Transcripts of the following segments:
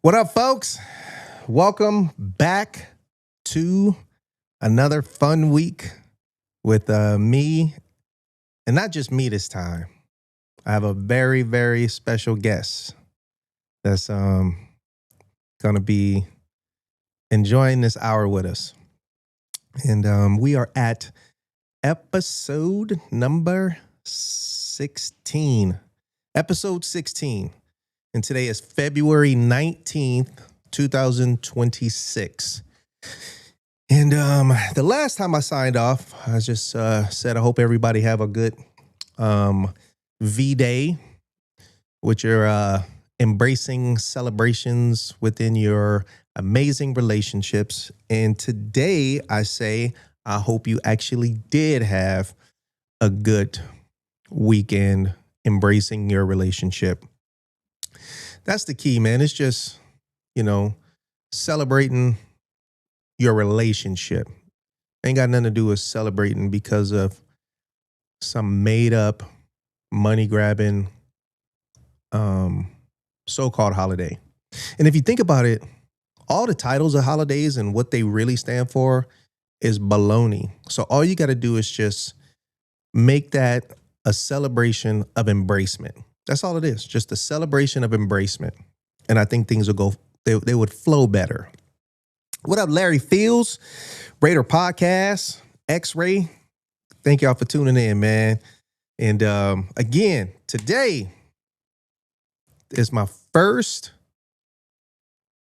What up, folks? Welcome back to another fun week with me, and not just me this time. I have a very, very special guest that's gonna be enjoying this hour with us, and we are at episode number 16. Episode 16. And today is February 19th, 2026. And the last time I signed off, I just said I hope everybody have a good V-Day with your embracing celebrations within your amazing relationships. And today I say I hope you actually did have a good weekend embracing your relationship. That's the key, man. It's just, celebrating your relationship. Ain't got nothing to do with celebrating because of some made up, money grabbing, so-called holiday. And if you think about it, all the titles of holidays and what they really stand for is baloney. So all you got to do is just make that a celebration of embracement. That's all it is. Just a celebration of embracement. And I think things will go, they would flow better. What up, Larry Fields, Raider Podcast, X-Ray. Thank y'all for tuning in, man. And again, today is my first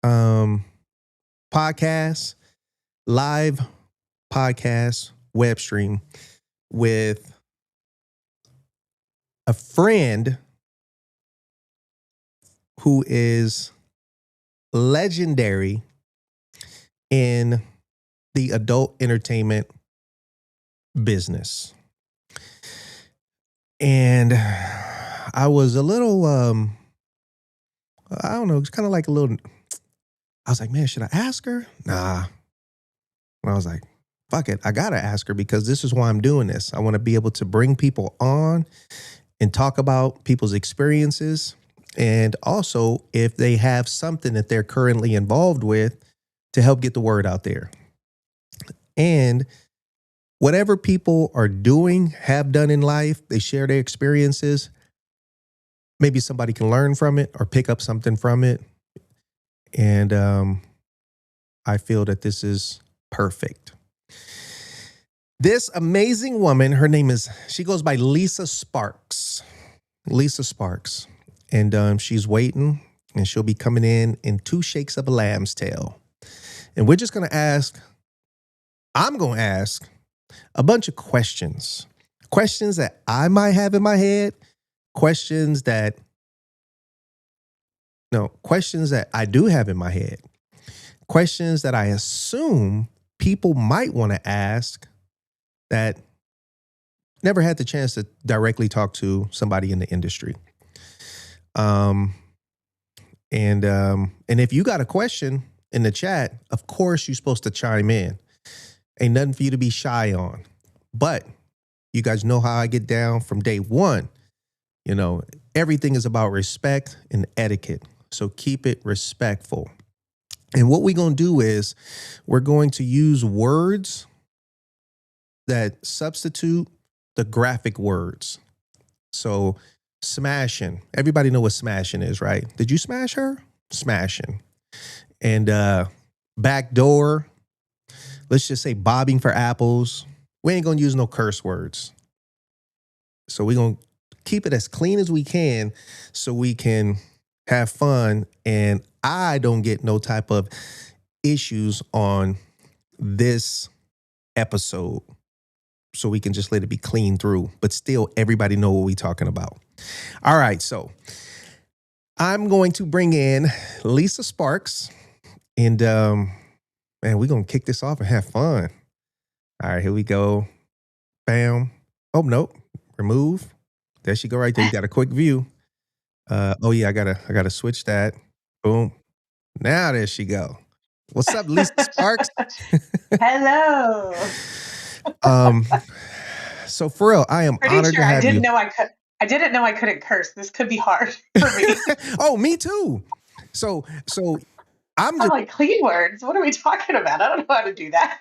podcast, live podcast, web stream with a friend who is legendary in the adult entertainment business. And I was a little, I don't know, it's kind of like a little, I was like, man, should I ask her? Nah. And I was like, fuck it, I gotta ask her because this is why I'm doing this. I want to be able to bring people on and talk about people's experiences. And also, if they have something that they're currently involved with, to help get the word out there. And whatever people are doing, have done in life, they share their experiences. Maybe somebody can learn from it or pick up something from it. And I feel that this is perfect. This amazing woman, her name is, she goes by Lisa Sparxxx. Lisa Sparxxx. And she's waiting, and she'll be coming in 2 shakes of a lamb's tail. And we're just going to ask, I'm going to ask a bunch of questions. Questions that I might have in my head. Questions that I do have in my head. Questions that I assume people might want to ask that never had the chance to directly talk to somebody in the industry. And if you got a question in the chat, of course you're supposed to chime in. Ain't nothing for you to be shy on. But you guys know how I get down from day one. Everything is about respect and etiquette. So keep it respectful. And what we're going to do is we're going to use words that substitute the graphic words. So smashing. Everybody know what smashing is, right? Did you smash her? Smashing. And backdoor. Let's just say bobbing for apples. We ain't going to use no curse words. So we're going to keep it as clean as we can so we can have fun and I don't get no type of issues on this episode. So we can just let it be clean through, but still everybody know what we're talking about. All right, so I'm going to bring in Lisa Sparxxx, and man, we're going to kick this off and have fun. All right, here we go. Bam. Oh, nope. Remove. There she go right there. You got a quick view. Oh yeah, I gotta switch that. Boom. Now there she go. What's up, Lisa Sparxxx? Hello. So for real, I am honored to have you. I didn't know I couldn't curse. This could be hard for me. Oh, me too. So I'm I'm just like, clean words? What are we talking about? I don't know how to do that.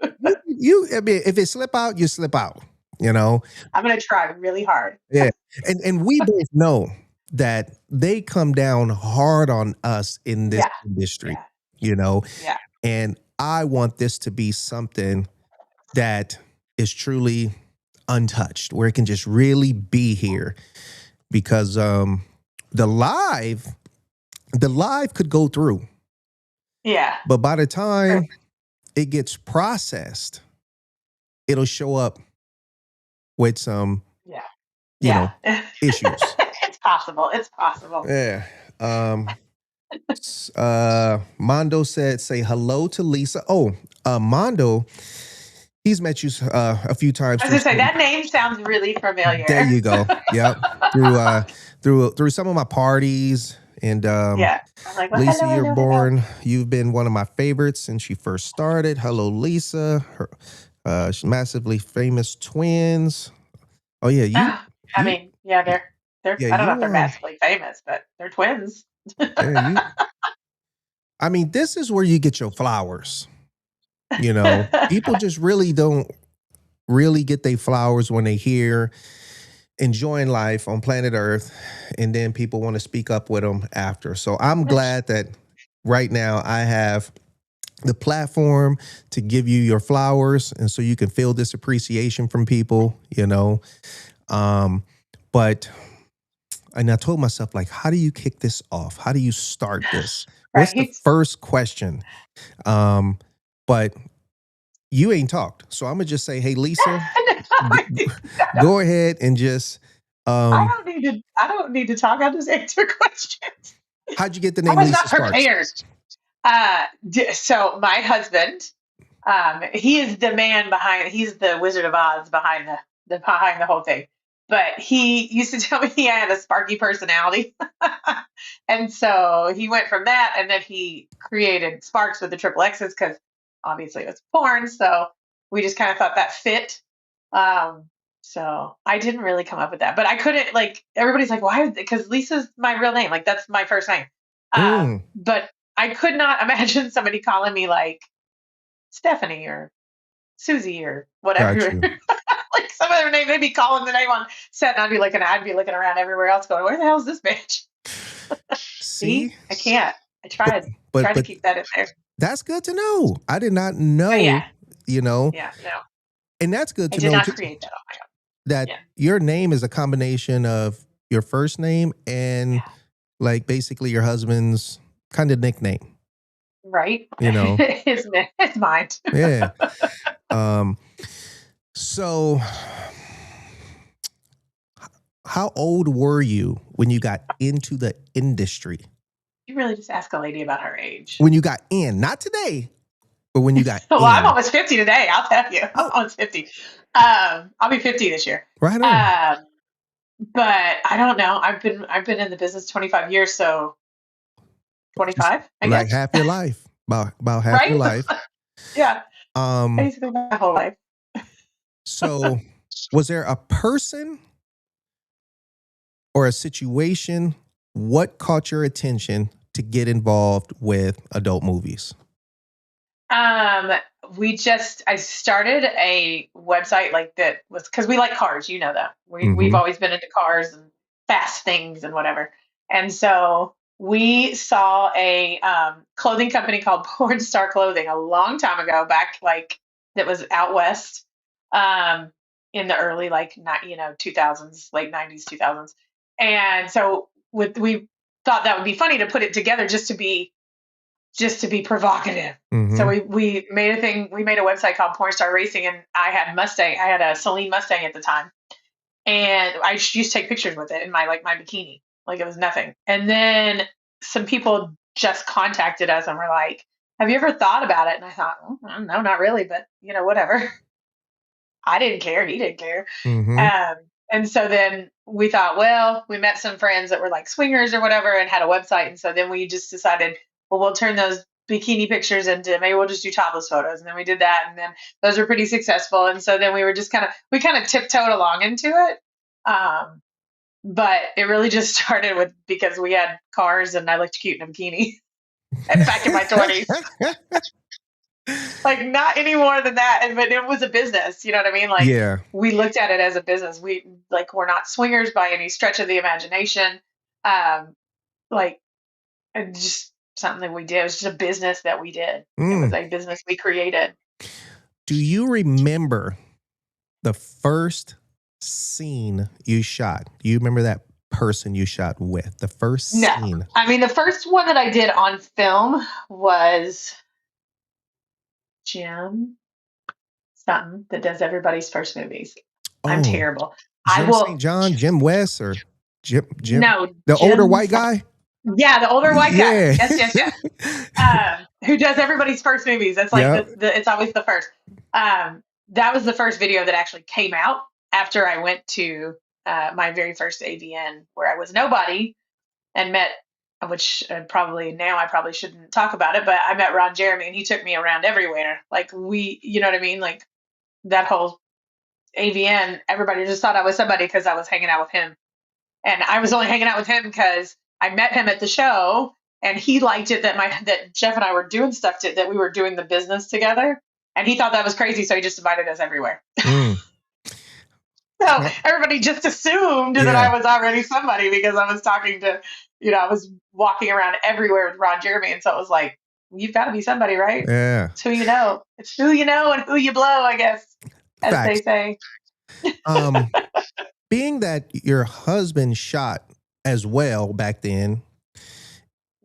I mean, if it slip out, you slip out, you know? I'm going to try really hard. Yeah. And we both know that they come down hard on us in this Yeah. industry, Yeah. you know? Yeah. And I want this to be something that is truly untouched, where it can just really be here because the live the live could go through, Yeah. but by the Right. time it gets processed, it'll show up with some, Yeah. you Yeah. know, issues. It's possible. It's possible. Yeah. Um Mondo said, say hello to Lisa. Oh, Mondo, he's met you a few times I was through going to say, that name sounds really there familiar. you go. Yep. Through some of my parties. And Yeah. I'm like, well, Lisa, hello, you're hello, hello. born. You've been one of my favorites since she first started. Hello, Lisa. She's massively famous twins. Oh yeah, Oh, I you mean, yeah, they're, yeah, I don't know if you they're massively famous, but they're twins. yeah, you I mean, this is where you get your flowers. You know, people just really don't really get their flowers when they hear enjoying life on planet Earth, and then people want to speak up with them after. So I'm glad that right now I have the platform to give you your flowers, and so you can feel this appreciation from people, you know. Um, but and I told myself, like, how do you kick this off? How do you start this? What's the Right? first question? Um, but you ain't talked, so I'm gonna just say, hey, Lisa, g- go ahead and just um, I don't need to talk. I'll just answer questions. how'd you get the I name was Lisa not Sparxxx? prepared. So my husband, he is the man behind. He's the Wizard of Oz behind the whole thing. But he used to tell me he had a sparky personality, and so he went from that, and then he created Sparks with the triple X's because obviously it was porn. So we just kind of thought that fit. Um, so I didn't really come up with that, but I couldn't like everybody's like, why? Because Lisa's my real name, like that's my first name. Mm, But I could not imagine somebody calling me like Stephanie or Susie or got whatever. you. Like some of their name, they'd be calling the name on set, and I'd be looking around everywhere else, going, "Where the hell is this bitch?" See, See, I can't. I but tried to but keep that in there. that's good to know. I did not But yeah, know, you know, yeah, no, and that's good I to did know not too, create that on my that own. your name is a combination of your first name and Yeah, like basically your husband's kind of nickname, yeah, right. you know. It's mine. Yeah. Um so how old were you when you got into the industry? You really just ask a lady about her age. When you got in, not today, but when you got Well, I'm in. almost 50 today. I'll tell you, I'm Oh, almost 50. I'll be 50 this year. right on. Um, but I don't know. I've been in the business 25 years, so Just 25, I like guess. half your life. About half your Right? life. Yeah, Um basically my whole life. so was there a person or a situation, what caught your attention to get involved with adult movies? Um, I started a website like that was because we like cars, you know that. We've Mhm. always been into cars and fast things and whatever. And so we saw a clothing company called Porn Star Clothing a long time ago, back like that was out west, um, in the early like not 2000s, late 90s, 2000s. And so we thought that would be funny to put it together just to be provocative. So Mhm. we made a thing. We made a website called Porn Star Racing, and I had Mustang. I had a Celine Mustang at the time, and I used to take pictures with it in my bikini, like it was nothing. And then some people just contacted us and were like, "Have you ever thought about it?" And I thought, no, not really, but whatever. I didn't care. He didn't care. Mhm. Um, and so then we thought, well, we met some friends that were like swingers or whatever and had a website. And so then we just decided, well, we'll turn those bikini pictures into maybe we'll just do topless photos. And then we did that. And then those were pretty successful. And so then we kind of tiptoed along into it. Um, but it really just started with because we had cars and I looked cute in a bikini. back in my 20s. Like not any more than that. But it was a business, you know what I mean? Like Yeah. we looked at it as a business. We're not swingers by any stretch of the imagination. Um, like just something that we did. It was just a business that we did. It was Mm. a business we created. Do you remember the first scene you shot? Do you remember that person you shot with? The first No, scene? I mean, the first one that I did on film was Jim something that does everybody's first movies. I'm Oh, terrible. I Jim will. St. John, Jim West, or Jim, No, the older Jim. white guy? Yeah, the older white guy. Yeah. Yes, yes, yes. Who does everybody's first movies? That's like Yep. it's always the first. That was the first video that actually came out after I went to my very first AVN, where I was nobody and met, which probably now I probably shouldn't talk about it, but I met Ron Jeremy and he took me around everywhere. Like you know what I mean? Like that whole AVN, everybody just thought I was somebody because I was hanging out with him. And I was only hanging out with him because I met him at the show and he liked it that Jeff and I were doing stuff that we were doing the business together. And he thought that was crazy. So he just invited us everywhere. Mm. So everybody just assumed that Yeah. I was already somebody because I was talking to, I was walking around everywhere with Ron Jeremy. And so it was like, you've got to be somebody, right? Yeah. It's who you know. It's who you know and who you blow, I guess, as Facts. they say. Being that your husband shot as well back then,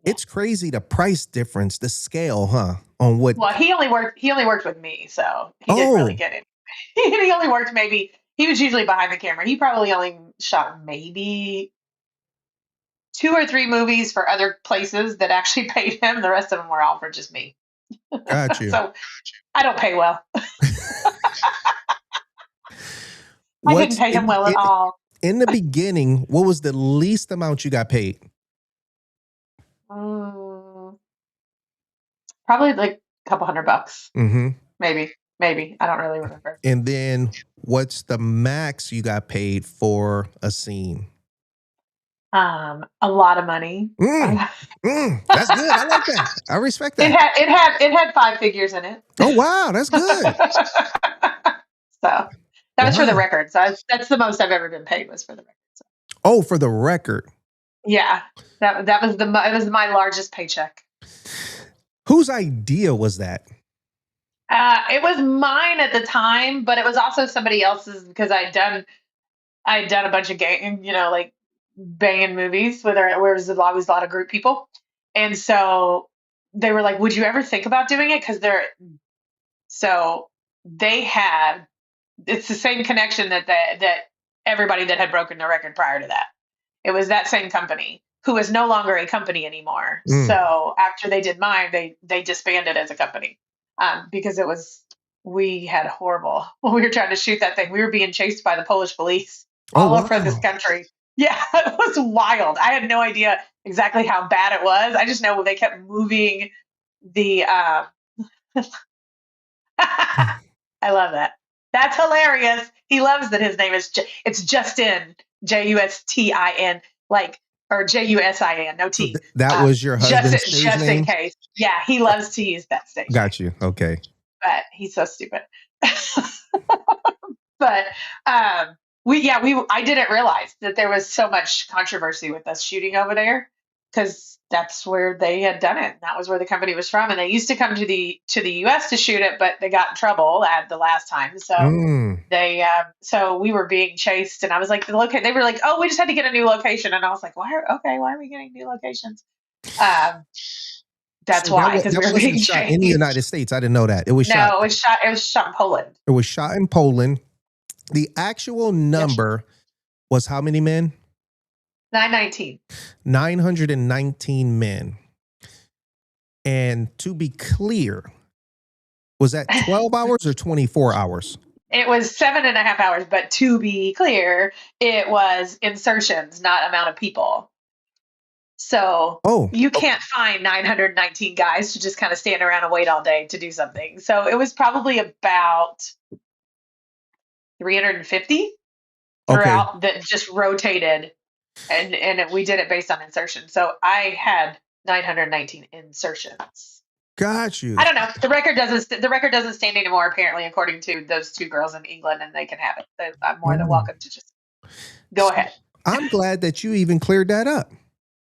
it's crazy the price difference, the scale, huh? On what? Well, he only worked with me, so he didn't really get it. He only worked maybe. He was usually behind the camera. He probably only shot maybe 2 or 3 movies for other places that actually paid him. The rest of them were all for just me. Got you. So I don't pay well. I didn't pay him well at all. In the beginning, what was the least amount you got paid? Probably like a couple $100. Mm-hmm. Maybe. I don't really remember. And then what's the max you got paid for a scene? A lot of money. That's good. I like that. I respect that. It had 5 figures in it. Oh wow, that's good. So that was for the record. So that's the most I've ever been paid was for the record. So. Oh, for the record. Yeah, that was it was my largest paycheck. Whose idea was that? It was mine at the time, but it was also somebody else's because I'd done a bunch of like banging movies where there was always a lot of group people, and so they were like, "Would you ever think about doing it?" Because they had it's the same connection that everybody that had broken the record prior to that. It was that same company who is no longer a company anymore. So after they did mine, they disbanded as a company because we had horrible when we were trying to shoot that thing. We were being chased by the Polish police all over this country. Yeah, it was wild. I had no idea exactly how bad it was. I just know they kept moving the. I love that. That's hilarious. He loves that his name is it's Justin, Justin, like or Jusin, no T. So that was your husband's just name? in case. Yeah, he loves to use that stage. Got you. Okay. But he's so stupid. But I didn't realize that there was so much controversy with us shooting over there because that's where they had done it. That was where the company was from, and they used to come to the U.S. to shoot it, but they got in trouble at the last time. So so we were being chased, and I was like, they were like, oh, we just had to get a new location, and I was like, why are we getting new locations? That's why, because we were being shot chased in the United States. I didn't know that. It was shot. No, it was shot in Poland. It was shot in Poland. The actual number was how many men? 919. 919 men. And to be clear, was that 12 hours or 24 hours? It was 7.5 hours, but to be clear, it was insertions, not amount of people. So you can't find 919 guys to just kind of stand around and wait all day to do something. So it was probably about 350 throughout that just rotated, and we did it based on insertion. So I had 919 insertions. Got you. I don't know. The record doesn't stand anymore, apparently, according to those two girls in England, and they can have it. I'm more than welcome to just go ahead. I'm glad that you even cleared that up.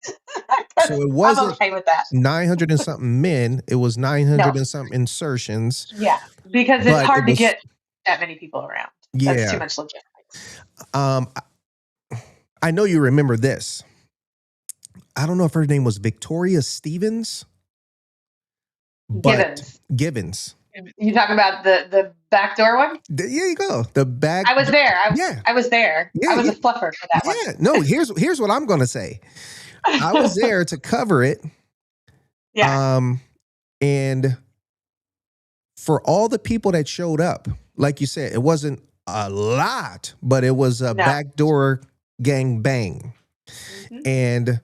So it I'm wasn't okay with that. 900 and something men. It was 900 No. and something insertions. Yeah, because it's hard to get that many people around. Yeah. That's too much logistics. I know you remember this. I don't know if her name was Victoria Stevens. Givens. You talking about the backdoor one? There you go. The back. I was there. Yeah. I was there. Yeah, I was a fluffer for that one. Yeah. No, here's what I'm gonna say. I was there to cover it. Yeah. And for all the people that showed up, like you said, it wasn't a lot, but it was a backdoor gang bang. Mm-hmm. And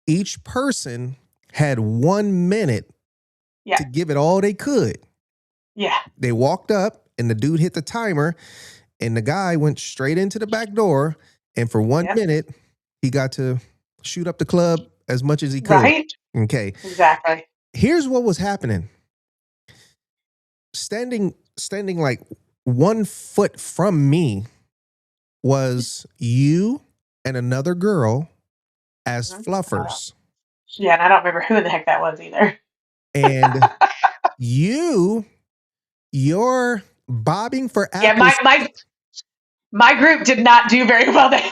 each person had 1 minute to give it all they could. Yeah. They walked up and the dude hit the timer and the guy went straight into the back door. And for 1 minute, he got to shoot up the club as much as he could. Right. Okay. Exactly. Here's what was happening. Standing like 1 foot from me was you and another girl as fluffers. Yeah, and I don't remember who in the heck that was either. And you're bobbing for apples. Yeah, my group did not do very well there.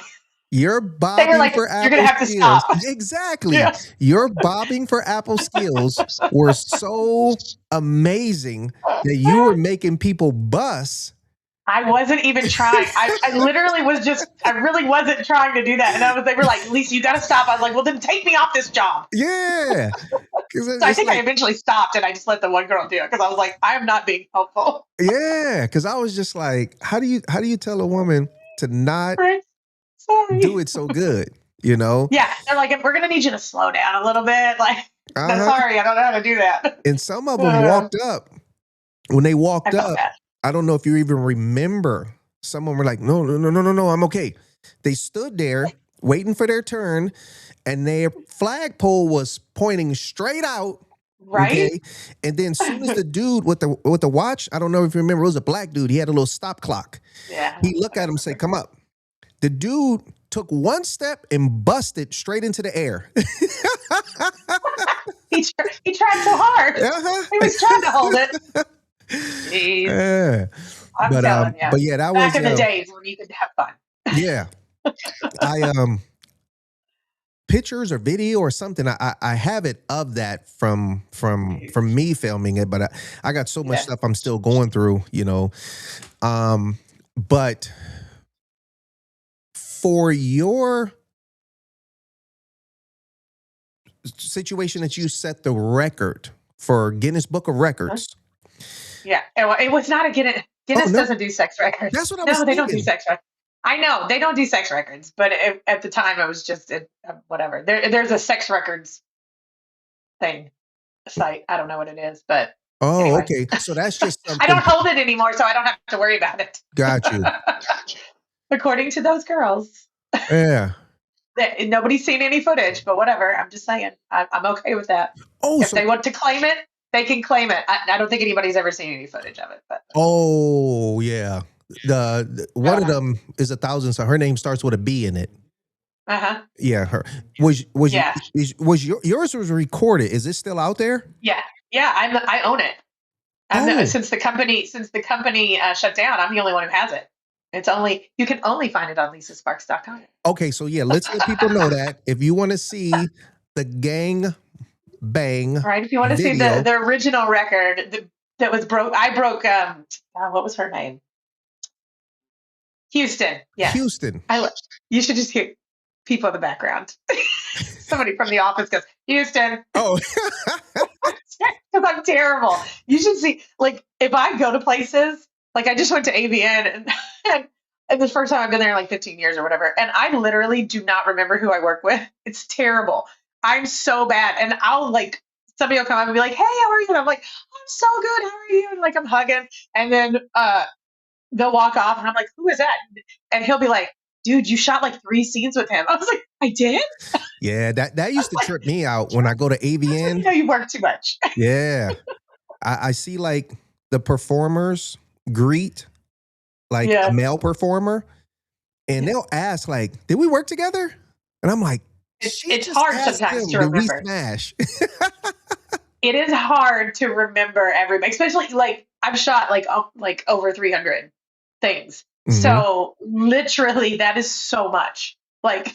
You're bobbing they were like, for apple you're gonna have to skills. stop. Exactly. Yeah. Your bobbing for apple skills were so amazing that you were making people bust. I wasn't even trying. I literally I really wasn't trying to do that. And they were like, Lisa, you got to stop. I was like, well, then take me off this job. Yeah. So I think I eventually stopped and I just let the one girl do it because I was like, I am not being helpful. Yeah. Because I was just like, how do you tell a woman to not do it so good? You know? Yeah. They're like, we're going to need you to slow down a little bit. Like, I'm sorry, I don't know how to do that. And some of them walked up. When they walked up, I don't know if you even remember. Some of them were like, no, I'm okay. They stood there waiting for their turn, and their flagpole was pointing straight out. Right. Okay? And then as soon as the dude with the watch, I don't know if you remember, it was a black dude. He had a little stop clock. Yeah. He looked at him and said, come up. The dude took 1 step and busted straight into the air. He tried so hard. He was trying to hold it. Jeez. Yeah. I'm telling you. But yeah, that back was in the days when you could have fun. Yeah. I pictures or video or something. I have it of that from me filming it, but I got so much stuff I'm still going through, you know. But for your situation that you set the record for Guinness Book of Records. Yeah, it was not a Guinness. Guinness doesn't do sex records. That's what I was thinking. No, they don't do sex records. I know they don't do sex records, but at the time it was just whatever. There's a sex records thing site. I don't know what it is, but anyway. Okay. So that's just something. I don't hold it anymore, so I don't have to worry about it. Got you. According to those girls. Yeah. Nobody's seen any footage, but whatever. I'm just saying, I'm okay with that. If they want to claim it, they can claim it. I don't think anybody's ever seen any footage of it. But yeah, the one of them is 1,000. So her name starts with a B in it. Yeah, her was yours was recorded. Is it still out there? Yeah. I own it. Since the company shut down, I'm the only one who has it. You can only find it on lisasparxx.com. Okay, so yeah, let's let people know that if you want to see the gang bang, right? If you want to see the original record that was I broke. What was her name? Houston. Yeah, Houston. You should just hear people in the background. Somebody from the office goes, Houston. Oh, because I'm terrible. You should see. Like, if I go to places. Like, I just went to AVN and the first time I've been there in like 15 years or whatever. And I literally do not remember who I work with. It's terrible. I'm so bad. And somebody will come up and be like, hey, how are you? And I'm like, I'm so good. How are you? And like, I'm hugging. And then they'll walk off and I'm like, who is that? And he'll be like, dude, you shot like 3 scenes with him. I was like, I did? Yeah, that used to trip me out when I go to AVN. You know, you work too much. Yeah. I see like the performers greet like a male performer, and they'll ask like, did we work together? And I'm like, it's hard sometimes to remember. Did we smash? It is hard to remember everybody, especially like I've shot like over 300 things. Mm-hmm. So literally that is so much. Like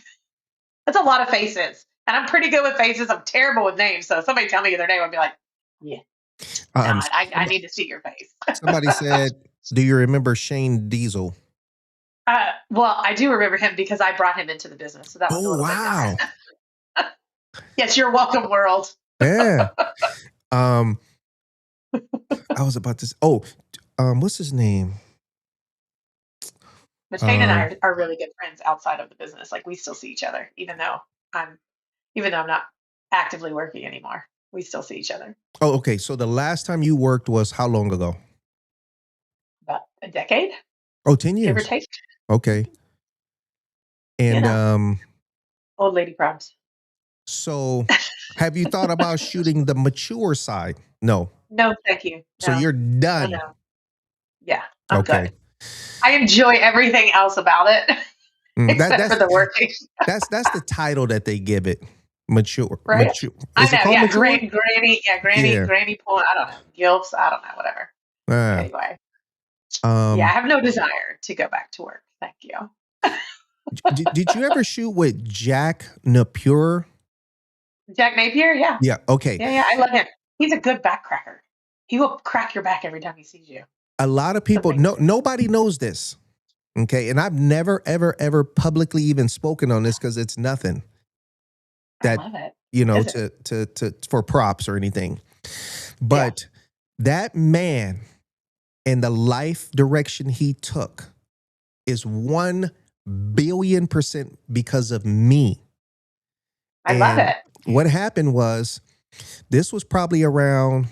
that's a lot of faces. And I'm pretty good with faces. I'm terrible with names. So if somebody tell me their name, I'd be like, yeah. I need to see your face. Somebody said, do you remember Shane Diesel? Well, I do remember him because I brought him into the business. So that was a little bit different. Yes, you're welcome, world. Yeah. I was about to say, what's his name? But Shane and I are really good friends outside of the business. Like we still see each other, even though I'm not actively working anymore. We still see each other. Oh, okay. So the last time you worked was how long ago? About a decade. Oh, 10 years. Give or take. Okay. And old lady proms. So have you thought about shooting the mature side? No. No, thank you. No. So you're done. No. Yeah, I'm good. I enjoy everything else about it. Except for the working. That's the title that they give it. Mature. Right? Mature. I know, yeah. Granny point. I don't know. Gilps, I don't know, whatever. Anyway. I have no desire to go back to work. Thank you. Did you ever shoot with Jack Napier? Jack Napier? Yeah. Yeah, okay. Yeah, I love him. He's a good back cracker. He will crack your back every time he sees you. A lot of people, nobody knows this. Okay. And I've never, ever, ever publicly even spoken on this because it's nothing that, I love it. you know, to for props or anything. But that man and the life direction he took is 1 billion% because of me. I love it. What happened was, this was probably around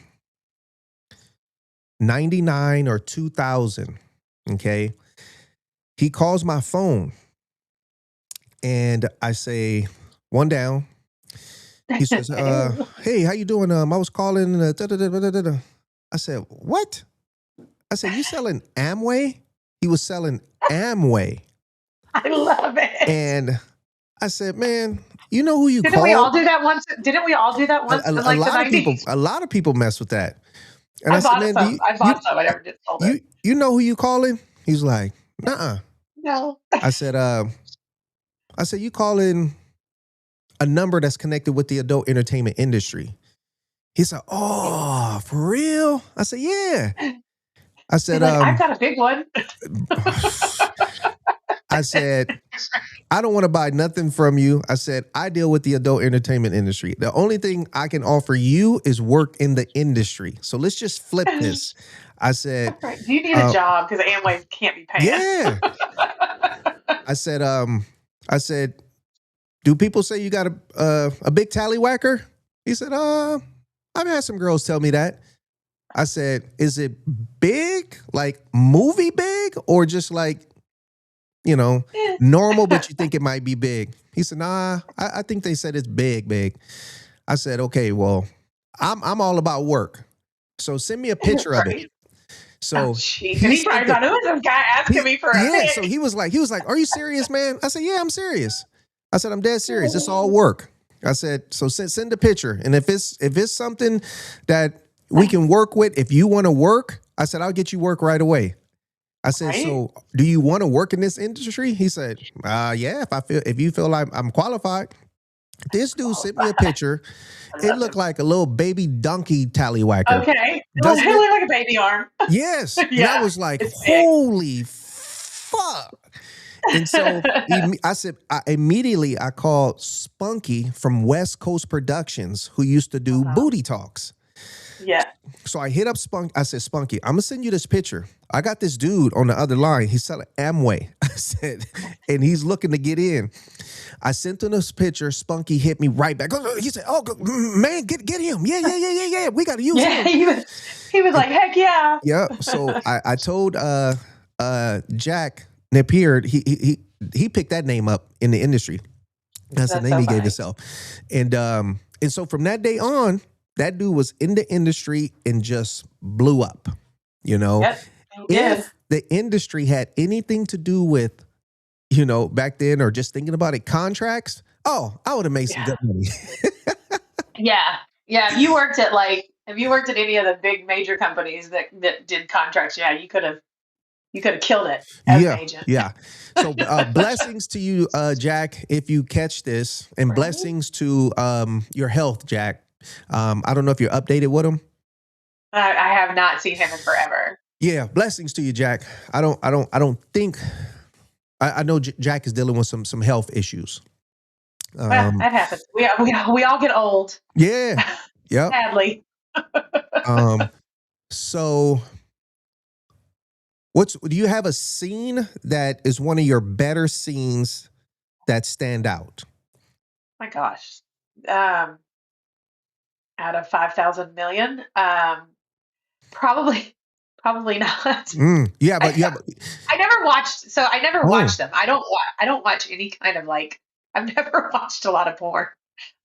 99 or 2000. Okay. He calls my phone and I say, one down. He says, hey, how you doing? I was calling. I said, what? I said, you selling Amway? He was selling Amway. I love it. And I said, man, you know who you call? Didn't we all do that once? A lot of people mess with that. And I bought some. I never did sold it. You know who you calling? He's like, nuh-uh. No. I said, you calling a number that's connected with the adult entertainment industry. He said, oh, for real? I said, yeah. I said, I've got a big one. I said, I don't want to buy nothing from you. I said, I deal with the adult entertainment industry. The only thing I can offer you is work in the industry. So let's just flip this. I said, right. Do you need a job? Because Amway can't be paying. Yeah. I said, do people say you got a big tallywhacker? He said, I've had some girls tell me that. I said, is it big, like movie big, or just like, you know, normal, but you think it might be big? He said, nah, I think they said it's big. I said, okay, well, I'm all about work. So send me a picture of it. So he probably thought, who is this guy asking me for a pic? So he was like, are you serious, man? I said, yeah, I'm serious. I said, I'm dead serious. It's all work. I said, so send a picture. And if it's something that we can work with, if you want to work, I said, I'll get you work right away. I said, so do you want to work in this industry? He said, yeah, if you feel like I'm qualified. This dude sent me a picture. It looked like a little baby donkey tallywhacker. Okay. It looked like a baby arm. Yes. And I was like, holy fuck. And so I said, immediately I called Spunky from West Coast Productions, who used to do Booty Talks. Yeah. So I hit up Spunky. I said, Spunky, I'm going to send you this picture. I got this dude on the other line. He's selling Amway. I said, and he's looking to get in. I sent him this picture. Spunky hit me right back. He said, oh, man, get him. Yeah. We got to use him. He was like, heck yeah. Yeah. So I told Jack Napier, he picked that name up in the industry. That's the That's name so he gave funny. himself. And so from that day on, that dude was in the industry and just blew up. You know, Yep, he did. if the industry had anything to do with, back then, or just thinking about it, contracts, oh, I would have made some Yeah, good money. yeah, yeah. If you worked at any of the big major companies that did contracts, yeah, you could have killed it as an Yeah, agent. yeah. So blessings to you, Jack, if you catch this, and Right? blessings to your health, Jack. I don't know if you're updated with him. I have not seen him in forever. Yeah, blessings to you, Jack. I don't think I know Jack is dealing with some health issues. Well, Um, that happens. We all get old, yeah, yep. sadly. Um, so do you have a scene that is one of your better scenes that stand out? My gosh. Um, Out of 5,000 million, probably, probably not. Yeah, but I, yeah, but I never watched. So I never oh, watched them. I don't watch any kind of like. I've never watched a lot of porn,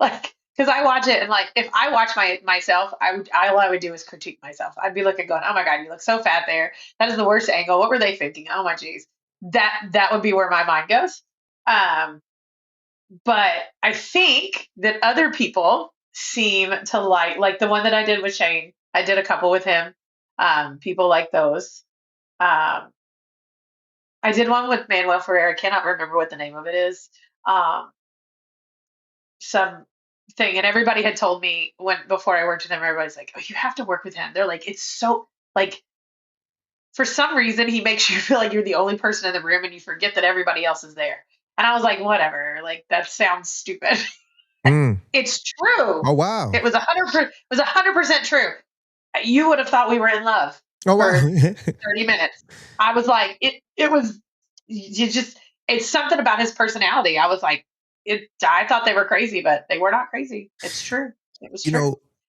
like because I watch it and like if I watch myself, all I would do is critique myself. I'd be looking, going, "Oh my god, you look so fat there. That is the worst angle. What were they thinking? Oh my geez." That would be where my mind goes. Um, but I think that other people seem to like the one that I did with Shane. I did a couple with him. People like those. Um, I did one with Manuel Ferrer. I cannot remember what the name of it is. Um, some thing, and everybody had told me when before I worked with him. Everybody's like, "Oh, you have to work with him." They're like, "It's so like." For some reason, he makes you feel like you're the only person in the room, and you forget that everybody else is there. And I was like, "Whatever." Like that sounds stupid. mm. It's true. Oh wow, It was 100% true. You would have thought we were in love oh wow. for 30 minutes. I was like, it was you just it's something about his personality. I was like, I thought they were crazy, but they were not crazy. It's true. It was you true. know,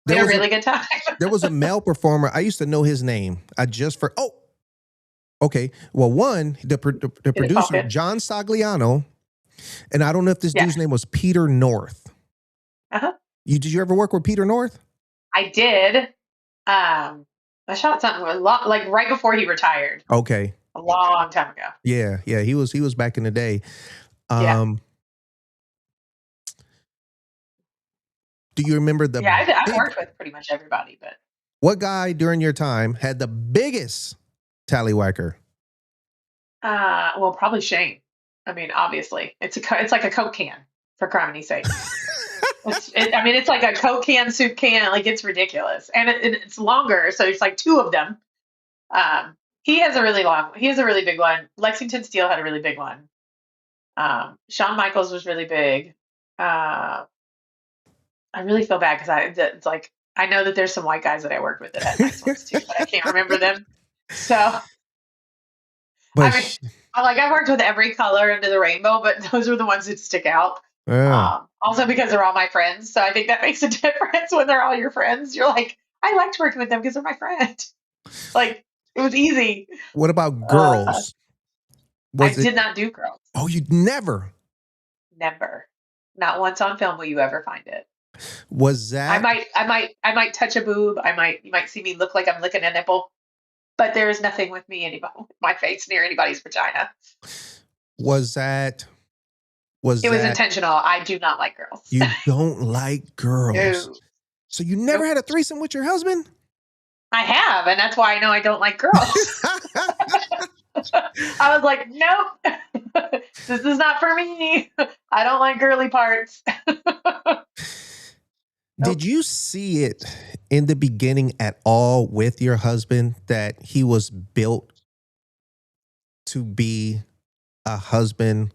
We there had a was a really good time. there was a male performer. I used to know his name. I just for oh okay. Well, one the Did it fall producer good? John Sagliano, and I don't know if this Yeah. dude's name was Peter North. Uh-huh. Did you ever work with Peter North? I did. I shot something a lot like right before he retired, Okay. a long time ago. Yeah, yeah. He was back in the day. Yeah. Um, do you remember the Yeah, I've big worked with pretty much everybody, but what guy during your time had the biggest tallywhacker? well, probably Shane. I mean, obviously, it's like a Coke can for criminy sakes. I mean, it's like a Coke can, soup can. Like it's ridiculous, and it's longer, so it's like two of them. He has a really long. He has a really big one. Lexington Steel had a really big one. Shawn Michaels was really big. Uh, I really feel bad because it's like I know that there's some white guys that I worked with that had nice ones too, but I can't remember them. So I But mean, I've worked with every color under the rainbow, but those are the ones that stick out. yeah. Also because they're all my friends, so I think that makes a difference when they're all your friends. You're like, I liked working with them because they're my friend. Like it was easy. What about Uh, girls? I Was it? did not do girls. Oh, you never. Never. Not once on film will you ever find it. Was that? I might touch a boob. You might see me look like I'm licking a nipple, but there is nothing with me anybody, my face near anybody's vagina. Was that? Was It was that? intentional. I do not like girls. You don't like girls, No. so you never Nope. had a threesome with your husband? I have, and that's why I know I don't like girls. I was like, nope, this is not for me. I don't like girly parts. Did Nope. you see it in the beginning at all with your husband that he was built to be a husband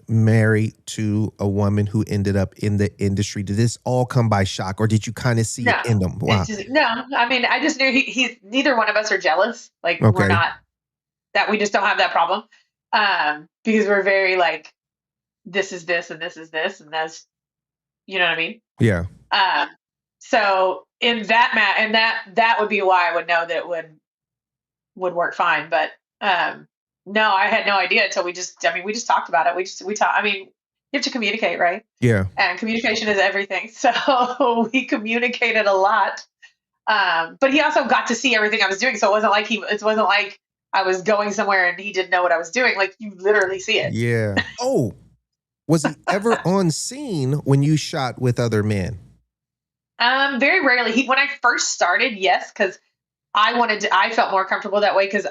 married to a woman who ended up in the industry? Did this all come by shock, or did you kind of see it No, in them? Wow. it's just no. I mean, I just knew he's neither one of us are jealous. Like we're Okay. not that. We just don't have that problem. Because we're very like this is this and this is this and that's you know what I mean. Yeah. Um, so in and that would be why I would know that it would work fine. But No, I had no idea until we just talked about it. We talked, I mean, you have to communicate, right? Yeah. And communication is everything. So we communicated a lot. But he also got to see everything I was doing. So it wasn't like I was going somewhere and he didn't know what I was doing. Like you literally see it. Yeah. Oh, was he ever on scene when you shot with other men? Very rarely. When I first started, yes, because I felt more comfortable that way because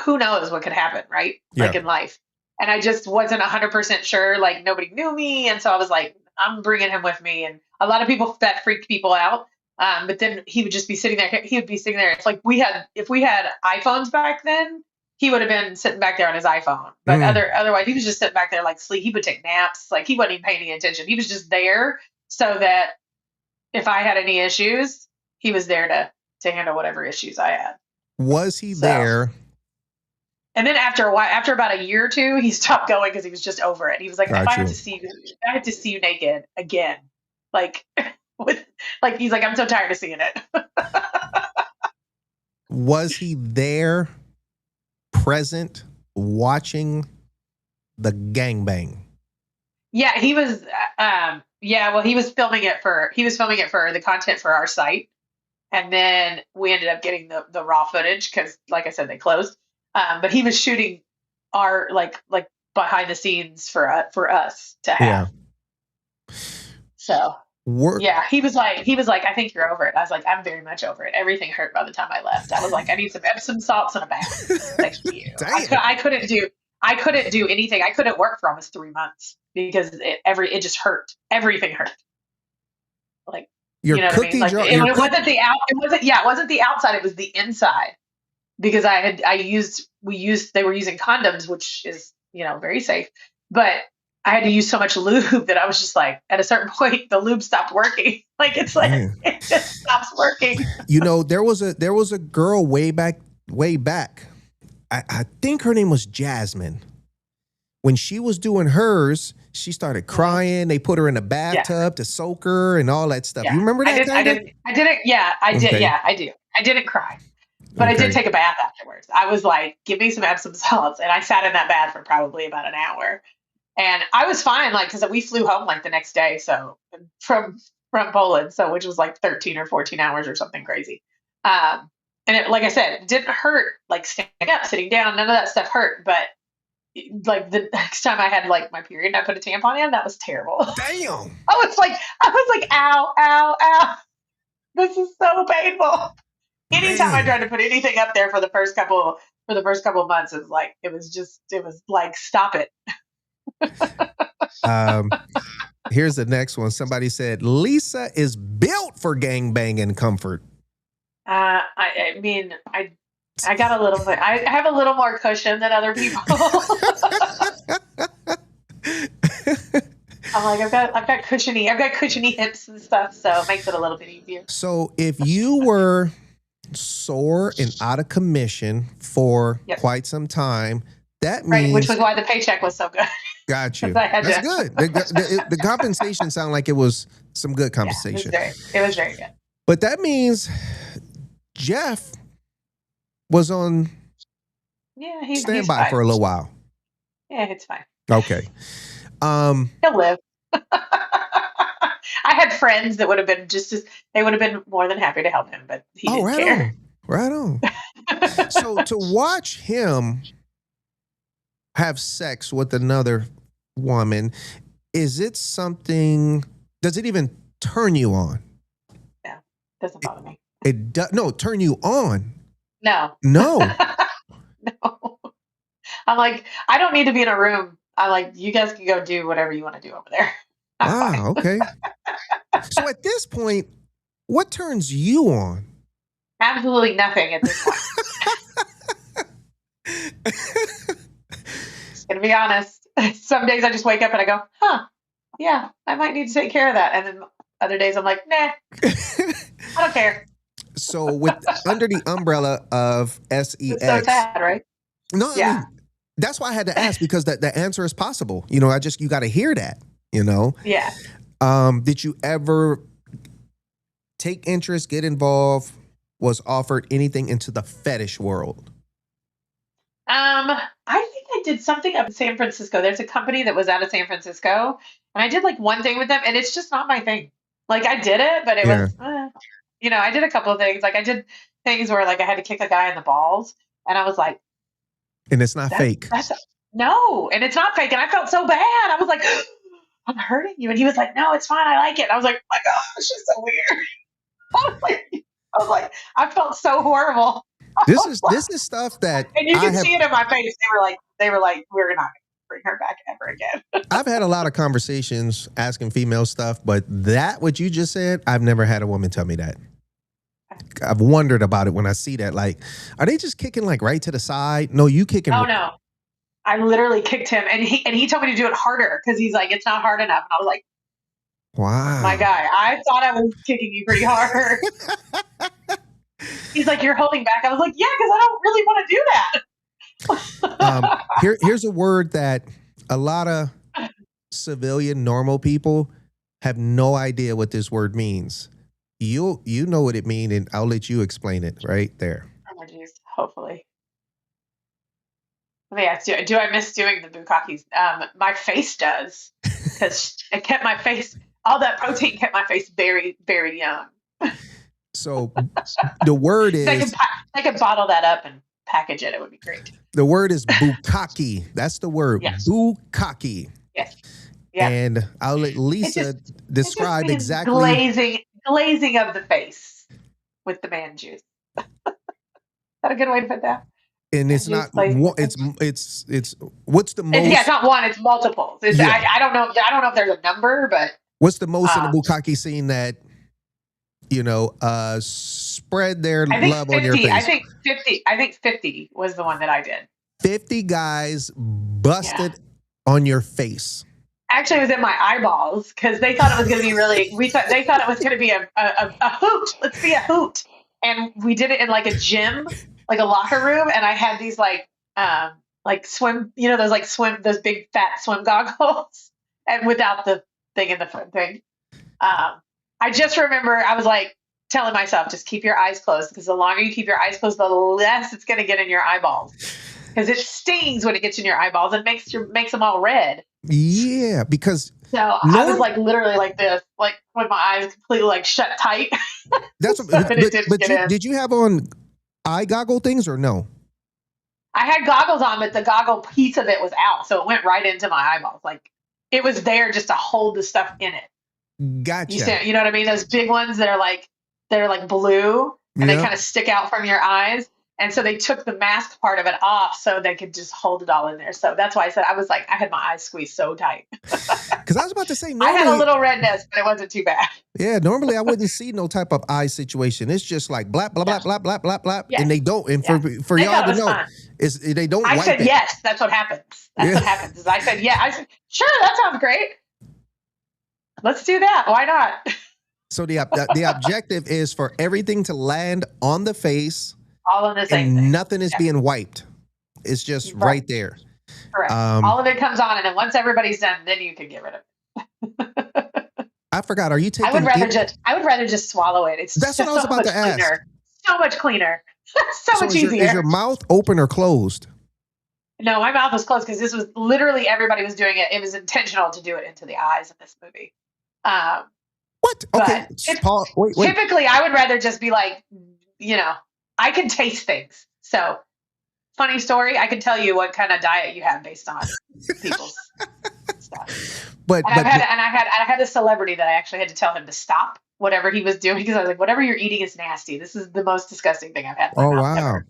who knows what could happen, right? Yeah. Like in life. And I just wasn't 100% sure. Like nobody knew me. And so I was like, I'm bringing him with me. And a lot of people, that freaked people out. But then he would just be sitting there. He would be sitting there. It's like if we had iPhones back then, he would have been sitting back there on his iPhone. But Mm. otherwise, he was just sitting back there like sleep. He would take naps. Like he wasn't even paying any attention. He was just there so that if I had any issues, he was there to handle whatever issues I had. Was he So, there? and then after a while, after about a year or two, he stopped going because he was just over it. He was like, if I Got have you. to see you, I have to see you naked again, like with like he's like, I'm so tired of seeing it. Was he there, present, watching the gangbang? Yeah, he was. Yeah, well, he was filming it for the content for our site, and then we ended up getting the raw footage because, like I said, they closed. But he was shooting our like behind the scenes for us to Yeah. have. So Work. yeah, he was like, I think you're over it. I was like, I'm very much over it. Everything hurt by the time I left. I was like, I need some Epsom salts and a bath. Thank you. Damn. I couldn't do anything. I couldn't work for almost 3 months because it just hurt. Everything hurt. Like, Your you know what I mean? cookie Like jar. it wasn't it wasn't, yeah, it wasn't the outside, it was the inside. Because they were using condoms, which is, very safe. But I had to use so much lube that I was just like, at a certain point, the lube stopped working. Like it's like Man. it just stops working. There was a girl way back. I think her name was Jasmine. When she was doing hers, she started crying. They put her in a bathtub to soak her and all that stuff. Yeah. You remember that? I didn't. Yeah, I did. Okay. Yeah, I do. I didn't cry, but I did Okay. take a bath afterwards. I was like, give me some Epsom salts. And I sat in that bath for probably about an hour. And I was fine, like, because we flew home like the next day, so from Poland, so which was like 13 or 14 hours or something crazy. And like I said, it didn't hurt like standing up, sitting down, none of that stuff hurt. But like the next time I had like my period and I put a tampon in, that was terrible. Damn. I was like, ow, ow, ow. This is so painful. Anytime I Man. tried to put anything up there for the first couple of months, it was like, stop it. Here's the next one. Somebody said Lisa is built for gangbanging comfort. I mean, I got a little bit. I have a little more cushion than other people. I'm like, I've got cushiony hips and stuff, so it makes it a little bit easier. So if you were sore and out of commission for quite some time, that means right, which was why the paycheck was so good. Got you. That's good. The compensation sounded like it was some good compensation. Yeah, it was very good. But that means Jeff was on standby for a little while. Yeah, it's fine. Okay. He'll live. I had friends that would have been they would have been more than happy to help him, but he didn't care. Right on. So to watch him have sex with another woman, does it even turn you on? No, doesn't bother me. It does. No, turn you on. No. No. No. I'm like, I don't need to be in a room. I'm like, you guys can go do whatever you want to do over there. Okay. So at this point, what turns you on? Absolutely nothing at this point. Just gonna be honest. Some days I just wake up and I go, yeah, I might need to take care of that. And then other days I'm like, nah, I don't care. So under the umbrella of SEX. It's so sad, right? No, yeah. I mean, that's why I had to ask, because the answer is possible. You got to hear that, Yeah. Did you ever take interest, get involved, was offered anything into the fetish world? I think I did something up in San Francisco. There's a company that was out of San Francisco, and I did like one thing with them, and it's just not my thing. Like I did it, but it Yeah. was, I did a couple of things. Like I did things where like I had to kick a guy in the balls, and I was like, And it's not that's fake. that's no, and it's not fake, and I felt so bad. I was like, I'm hurting you, and he was like, no, it's fine, I like it. And I was like, oh my gosh, it's so weird. I felt so horrible. This is stuff that And you I can have. see it in my face. They were like, we're not going to bring her back ever again. I've had a lot of conversations asking female stuff, but what you just said, I've never had a woman tell me that. I've wondered about it when I see that. Like, are they just kicking like right to the side? No, you kicking. Oh no. I literally kicked him, and he told me to do it harder because he's like, it's not hard enough. And I was like, Wow. my guy, I thought I was kicking you pretty hard. He's like, you're holding back. I was like, yeah, because I don't really want to do that. Here's a word that a lot of civilian normal people have no idea what this word means. You know what it means, and I'll let you explain it right there. Oh my geez, hopefully. Let me ask you, do I miss doing the bukkakis? My face does, because it kept my face, all that protein kept my face very, very young. So the word is, I could bottle that up and package it. It would be great. The word is bukkake. That's the word. Yes. Bukkake. Yes. Yeah. And I'll let Lisa describe exactly glazing of the face with the man juice. Is that a good way to put that? And it's not one, it's what's the most? It's not one, it's multiples. I don't know if there's a number, but what's the most in the bukkake scene that spread their love 50, on your face? I think 50 was the one that I did. 50 guys busted on your face. Actually, it was in my eyeballs because they thought it was going to be they thought it was going to be a hoot. Let's be a hoot. And we did it in like a gym, like a locker room. And I had these like swim, those big fat swim goggles and without the thing in the front thing. I just remember I was like telling myself, just keep your eyes closed because the longer you keep your eyes closed, the less it's going to get in your eyeballs because it stings when it gets in your eyeballs and makes them all red. Yeah, because I was like literally like this, like with my eyes completely like shut tight. That's did you have on eye goggle things or no? I had goggles on, but the goggle piece of it was out, so it went right into my eyeballs. Like it was there just to hold the stuff in it. Gotcha. You know what I mean? Those big ones that are like blue and they kind of stick out from your eyes. And so they took the mask part of it off so they could just hold it all in there. So that's why I said I had my eyes squeezed so tight. Because I was about to say, I had a little redness, but it wasn't too bad. Yeah, normally I wouldn't see no type of eye situation. It's just like blah blah blah blah blah blah blah, and they don't. And for y'all to know, they don't. I said yes. That's what happens. That's what happens. Is I said yeah. I said sure. That sounds great. Let's do that. Why not? So the objective is for everything to land on the face. All in the same thing. Nothing is being wiped. It's just right there. Correct. All of it comes on, and then once everybody's done, then you can get rid of it. I forgot. Are you taking? I would rather just swallow it. That's what I was about to ask. So much cleaner. so much easier. Is your mouth open or closed? No, my mouth was closed because this was literally everybody was doing it. It was intentional to do it into the eyes in this movie. What? Okay. Wait. Typically, I would rather just be like, I can taste things. So, funny story, I can tell you what kind of diet you have based on people's stuff. I had a celebrity that I actually had to tell him to stop whatever he was doing because I was like, whatever you're eating is nasty. This is the most disgusting thing I've had. Oh wow! Ever.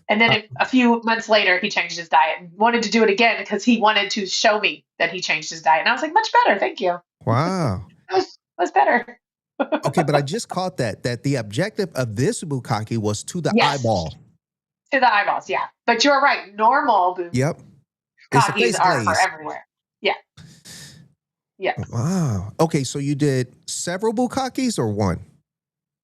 And then a few months later, he changed his diet and wanted to do it again because he wanted to show me that he changed his diet. And I was like, much better, thank you. Wow, it was better. Okay, but I just caught that the objective of this bukkake was to the eyeball. To the eyeballs, yeah. But you're right. Normal bukkakes are for everywhere. Yeah. Yeah. Wow. Okay, so you did several bukkakes or one?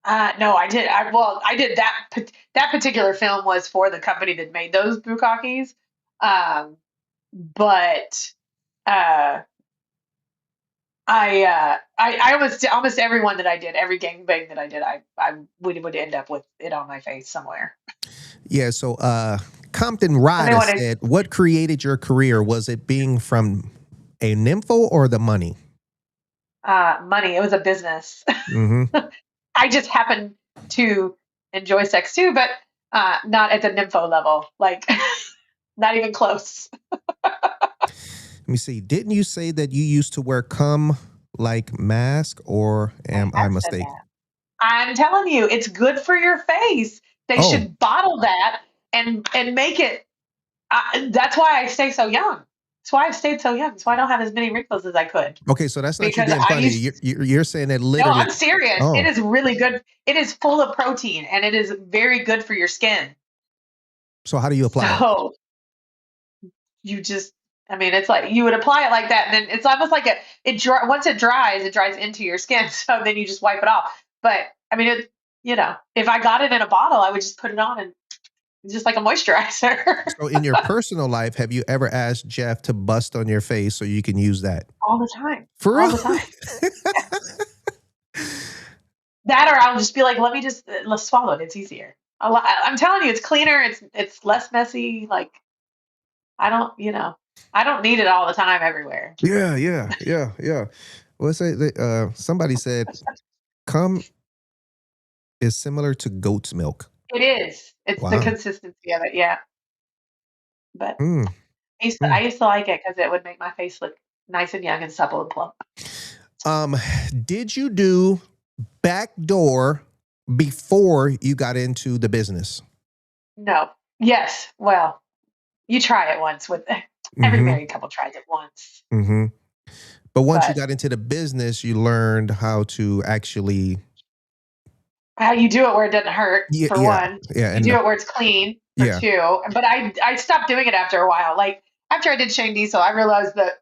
No, I did. I did that particular film was for the company that made those bukkakes. But I almost everyone that I did, every gangbang that I did, I would end up with it on my face somewhere. Yeah. So Compton And they Rada want to said, "What created your career? Was it being from a nympho or the money?" money. It was a business. Mm-hmm. I just happen to enjoy sex too, but not at the nympho level. Like, not even close. Let me see. Didn't you say that you used to wear cum like mask, or I am I have said mistaken? that. I'm telling you, it's good for your face. They Oh, should bottle that and make it. That's why I stay so young. That's why I've stayed so young. That's why I don't have as many wrinkles as I could. okay. So that's not you Because being I funny. used You're saying that No, literally. I'm serious. It Oh, is really good. It is full of protein and it is very good for your skin. so how do you apply it? So you just, I mean, it's like you would apply it like that, and then it's almost like once it dries into your skin. So then you just wipe it off. But I mean, if I got it in a bottle, I would just put it on and just like a moisturizer. So in your personal life, have you ever asked Jeff to bust on your face so you can use that? All the time, For all real? the time. Yeah. That or I'll just be like, let's swallow it. It's easier. I'm telling you, it's cleaner. It's less messy. Like I don't need it all the time everywhere. Yeah, yeah, yeah, yeah. What's it? Somebody said cum is similar to goat's milk. It is. It's the Wow. consistency of it. Yeah. But Mm, I mm. used to like it because it would make my face look nice and young and supple and plump. Um, did you do backdoor before you got into the business? No. Yes. Well, you try it once with every Mm-hmm. married couple tries it once. Mm-hmm. But once you But got into the business, you learned how to actually, how you do it where it doesn't hurt, yeah, for yeah, one. yeah, You and do it where it's clean, for yeah, two. But I stopped doing it after a while. Like after I did Shane Diesel, I realized that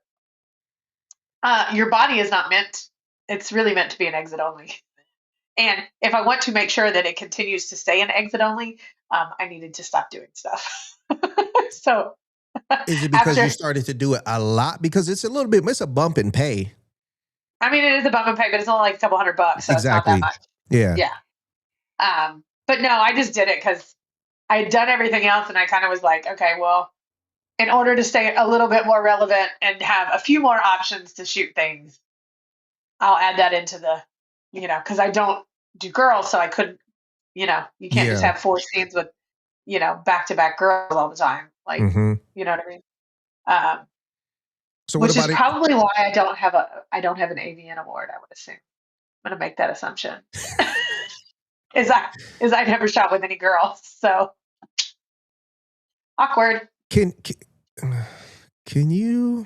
your body is not meant, it's really meant to be an exit only. And if I want to make sure that it continues to stay an exit only, I needed to stop doing stuff. So is it because you after, started to do it a lot? Because it's a little bit, it's a bump in pay. I mean, it is a bump and pay, but it's only like a couple $100, so it's not that Exactly. much. Yeah. Yeah. But no, I just did it because I had done everything else, and I kind of was like, okay, well, in order to stay a little bit more relevant and have a few more options to shoot things, I'll add that into because I don't do girls, so I couldn't, you can't just Yeah. have 4 scenes with, back to back girls all the time. Like, Mm-hmm. you know what I mean? Um, So what which is about it? probably why I don't have an AVN award, I would assume. I'm gonna make that assumption. is I is I never shot with any girls, so awkward. Can can you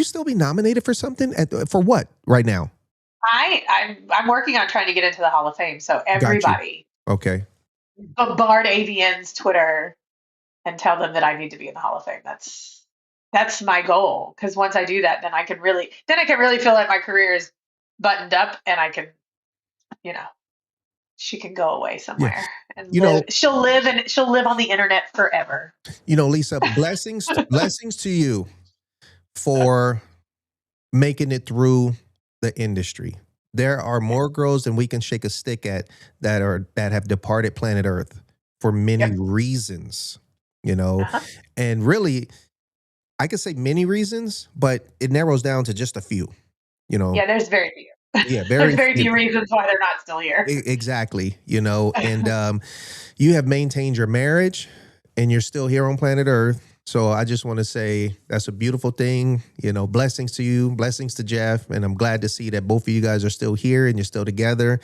still be nominated for something for what right now? I'm working on trying to get into the Hall of Fame, so Got you. everybody Okay. bombard AVN's Twitter and tell them that I need to be in the Hall of Fame. That's my goal. Because once I do that, then I can really feel like my career is buttoned up, and I can, you know, she can go away Yeah. somewhere and You live. know, She'll live on the internet forever. Lisa, blessings to you for making it through the industry. There are Yeah. more girls than we can shake a stick at that have departed planet Earth for many Yep. reasons, Uh-huh. and really, I could say many reasons, but it narrows down to just a few, you know. Yeah, there's very few. Yeah, There's very very few. few reasons why they're not still here. Exactly, and you have maintained your marriage and you're still here on planet Earth. So I just want to say that's a beautiful thing. Blessings to you, blessings to Jeff. And I'm glad to see that both of you guys are still here and you're still together.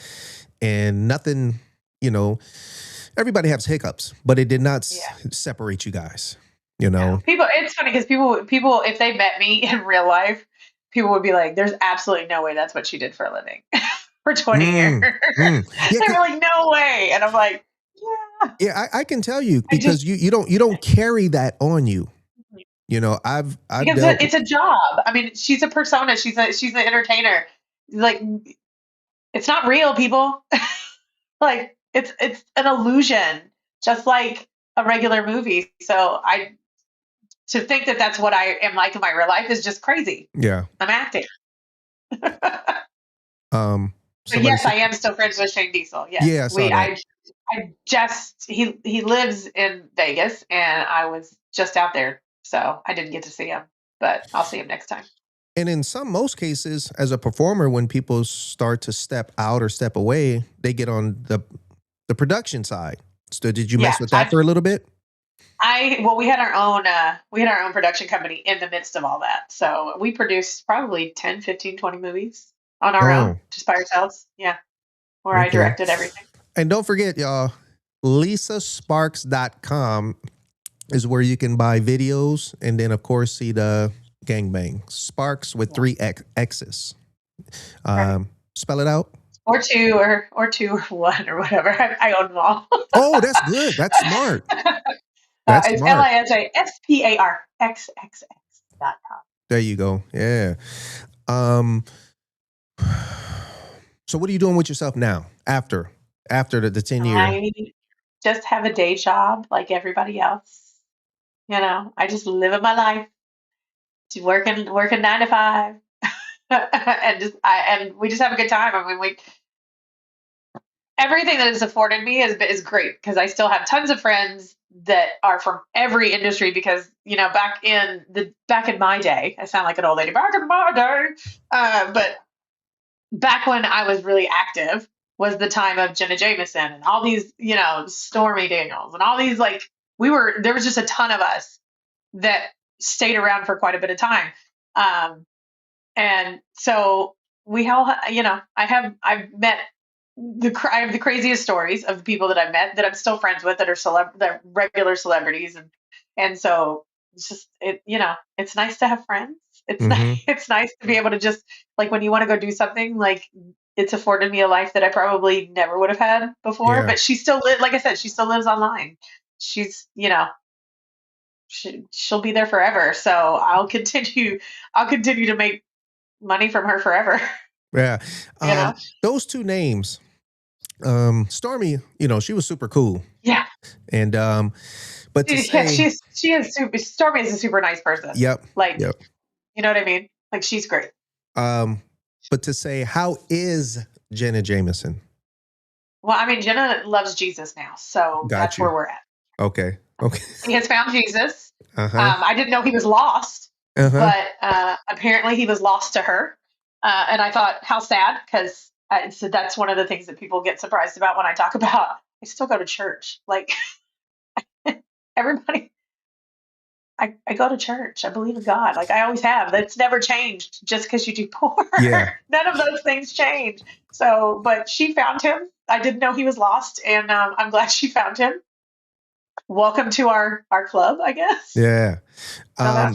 And nothing, you know, everybody has hiccups, but it did not Yeah. separate you guys, No. People, it's funny because people, if they met me in real life, people would be like, "There's absolutely no way that's what she did for a living for 20 years." Mm, mm. Yeah, They're like, "No way," and I'm like, "Yeah, yeah, I can tell you I just because you don't carry that on you. I've because dealt. it's a job. I mean, she's a persona. She's an entertainer. Like, it's not real, people. Like, it's an illusion, just like a regular movie. So I to think that that's what I am like in my real life is just crazy. Yeah. I'm acting. Um. But Somebody yes, said, I am still friends with Shane Diesel. Yes, yeah, I saw that. He lives in Vegas, and I was just out there, so I didn't get to see him, but I'll see him next time. And in most cases, as a performer, when people start to step out or step away, they get on the production side. So did you Yeah, mess with that for a little bit? well, we had our own production company in the midst of all that. So we produced probably 10, 15, 20 movies on our own, Oh, just by ourselves. Yeah, where I okay. directed everything. And don't forget, y'all, LisaSparxxx.com is where you can buy videos and then, of course, see the gangbang. Sparks with Yeah, three X's. right. Spell it out. Or two or one or whatever. I own them all. Oh, that's good. That's smart. That's It's smart. LISASPARXXX.com. There you go. Yeah. Um, so what are you doing with yourself now after the 10-year? I just have a day job like everybody else. I just living my life, working 9 to 5, and we just have a good time. I mean, we everything that has afforded me is great because I still have tons of friends that are from every industry. Because back in my day, I sound like an old lady. Back in my day, but back when I was really active was the time of Jenna Jameson and all these, Stormy Daniels and all these, like, there was just a ton of us that stayed around for quite a bit of time. And so we all, I've met I have the craziest stories of the people that I've met that I'm still friends with that are that are regular celebrities. And so it's just, it's nice to have friends. It's nice, Mm-hmm. it's nice to be able to just, like, when you want to go do something, like, it's afforded me a life that I probably never would have had before. Yeah. But she still like I said, she still lives online. She's, she'll be there forever. So I'll continue to make money from her forever. Yeah. you know? Those two names, Stormy, she was super cool. Yeah. And but to Yeah, say, Stormy is a super nice person. yep, Like, yep. you know what I mean? Like, she's great. But to say, how is Jenna Jameson? Well, I mean, Jenna loves Jesus now, so Got that's you. where we're at. Okay. Okay. He has found Jesus. Uh-huh. I didn't know he was lost, Uh-huh. but apparently he was lost to her. And I thought, how sad, because so that's one of the things that people get surprised about when I talk about. I still go to church. Like, everybody, I go to church. I believe in God. Like, I always have. That's never changed just because you do porn. Yeah. None of those things change. So, but she found him. I didn't know he was lost, and I'm glad she found him. Welcome to our club, I guess. Yeah. So that,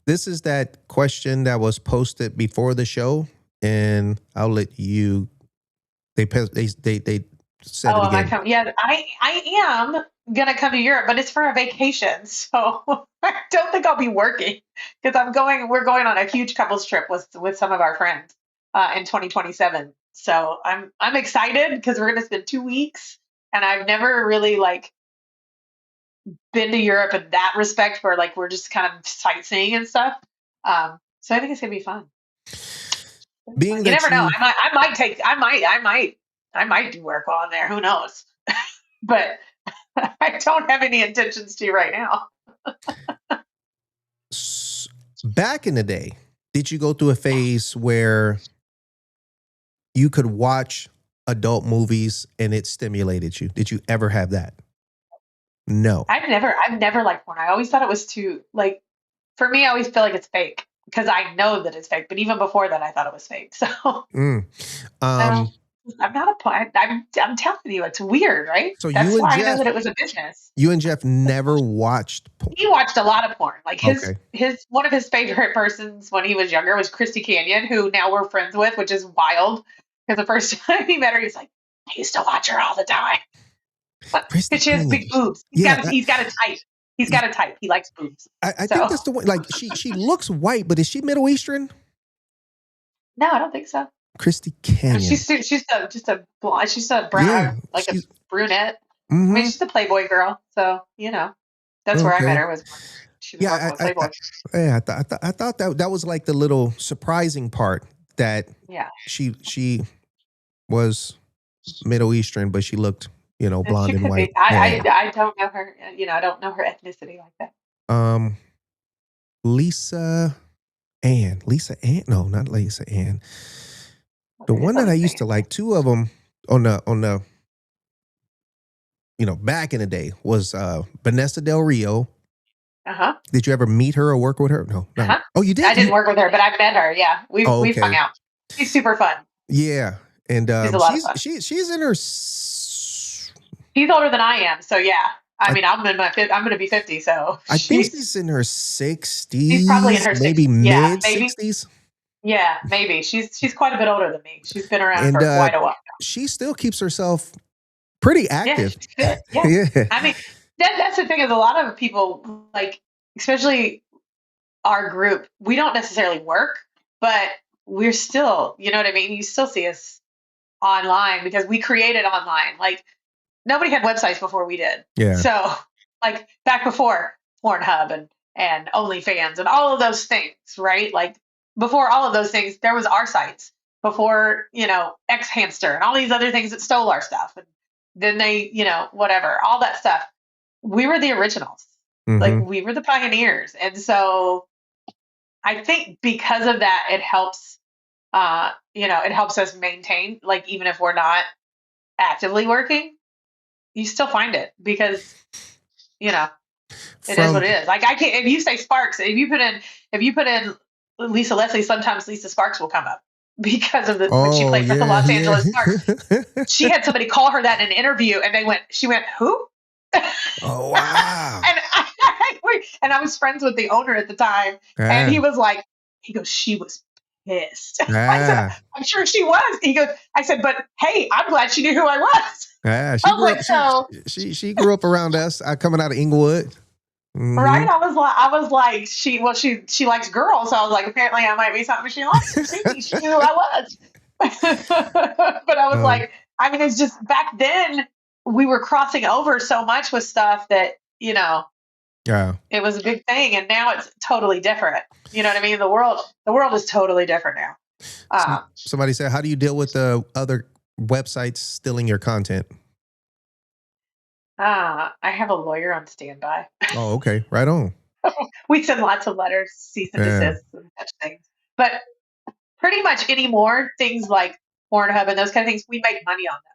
This is that question that was posted before the show, and I'll let you. They said it am I again. coming? Yeah, I am gonna come to Europe, but it's for a vacation, so I don't think I'll be working because We're going on a huge couples trip with some of our friends in 2027. So I'm excited because we're gonna spend 2 weeks, and I've never really, like, been to Europe in that respect, where, like, we're just kind of sightseeing and stuff. So I think it's gonna be fun. Being You that never know. you, I might do work while I'm there. Who knows? But I don't have any intentions to right now. back in the day, did you go through a phase where you could watch adult movies and it stimulated you? Did you ever have that? No. I've never liked porn. I always thought it was too, like, for me, I always feel like it's fake because I know that it's fake. But even before that, I thought it was fake. So Mm. no, Um, I'm not a porn. I'm telling you, it's weird, right? so That's why I know that it was a business. You and Jeff never watched porn. He watched a lot of porn. Like, Okay. his one of his favorite persons when he was younger was Christy Canyon, who now we're friends with, which is wild. Because the first time he met her, he's like, I used to watch her all the time. But Christy she has Canyon. big boobs. Yeah, He's got a type. He's got a type. He likes boobs. I think So that's the one. Like she looks white, but is she Middle Eastern? no, I don't think so. Christy Canyon. Just a blonde. She's a Yeah, brown, like a she's. brunette. I mean, Mm-hmm. she's a Playboy girl. So that's where I met Okay. her. Was she was working Yeah, with Playboy. yeah. I thought that was like the little surprising part that Yeah. she was Middle Eastern, but she looked blonde She and could white. be. Yeah. I don't know her. I don't know her ethnicity like that. Um, Lisa Lisa Ann. No, not Lisa Ann. The one that I used to like, two of them on the back in the day was Vanessa Del Rio. Uh-huh. Did you ever meet her or work with her? No, no. Uh-huh. Oh, you I did? didn't work with her, but I've met her. Yeah. Oh, We've hung okay. out. She's super fun. Yeah. And She's a lot of fun. she's in her She's older than I am, so yeah. I mean, I'm going to be 50, so I think she's in her 60s, she's probably in her maybe 60s. Yeah, mid maybe. 60s. Yeah, maybe. She's quite a bit older than me. She's been around And for quite a while. she still keeps herself pretty Yeah, active. she's good. Yeah. Yeah. I mean, that's the thing is a lot of people, like, especially our group, we don't necessarily work, but we're still, you know what I mean? You still see us online because we created online. Like, nobody had websites before we did. Yeah. So, like, back before Pornhub and OnlyFans and all of those things, right? Like, before all of those things, there was our sites. Before, X Hamster and all these other things that stole our stuff. And then they, whatever, all that stuff. We were the originals. Like, we were the pioneers. And so I think because of that, it helps, it helps us maintain, like, even if we're not actively working, you still find it because, it is what it is. Like, I can't, if you say SPARXX, if you put in Lisa Leslie, sometimes Lisa Sparxxx will come up because of when she played for the Los Angeles Sparks. She had somebody call her that in an interview and she went, who? Oh, wow. and I was friends with the owner at the time. And he goes, she was pissed. I said, I'm sure she was. He goes, I said, but hey, I'm glad she knew who I was. Yeah, she grew up around us, coming out of Inglewood. Right? I was like, she likes girls. So I was like, apparently I might be something she likes. She knew who I was. But I was like, I mean, it's just back then we were crossing over so much with stuff that, yeah, it was a big thing. And now it's totally different. You know what I mean? The world is totally different now. Somebody said, how do you deal with the other websites stealing your content? I have a lawyer on standby. Oh, okay. Right on. We send lots of letters, cease and desist and such things. But pretty much anymore, things like Pornhub and those kind of things, we make money on them.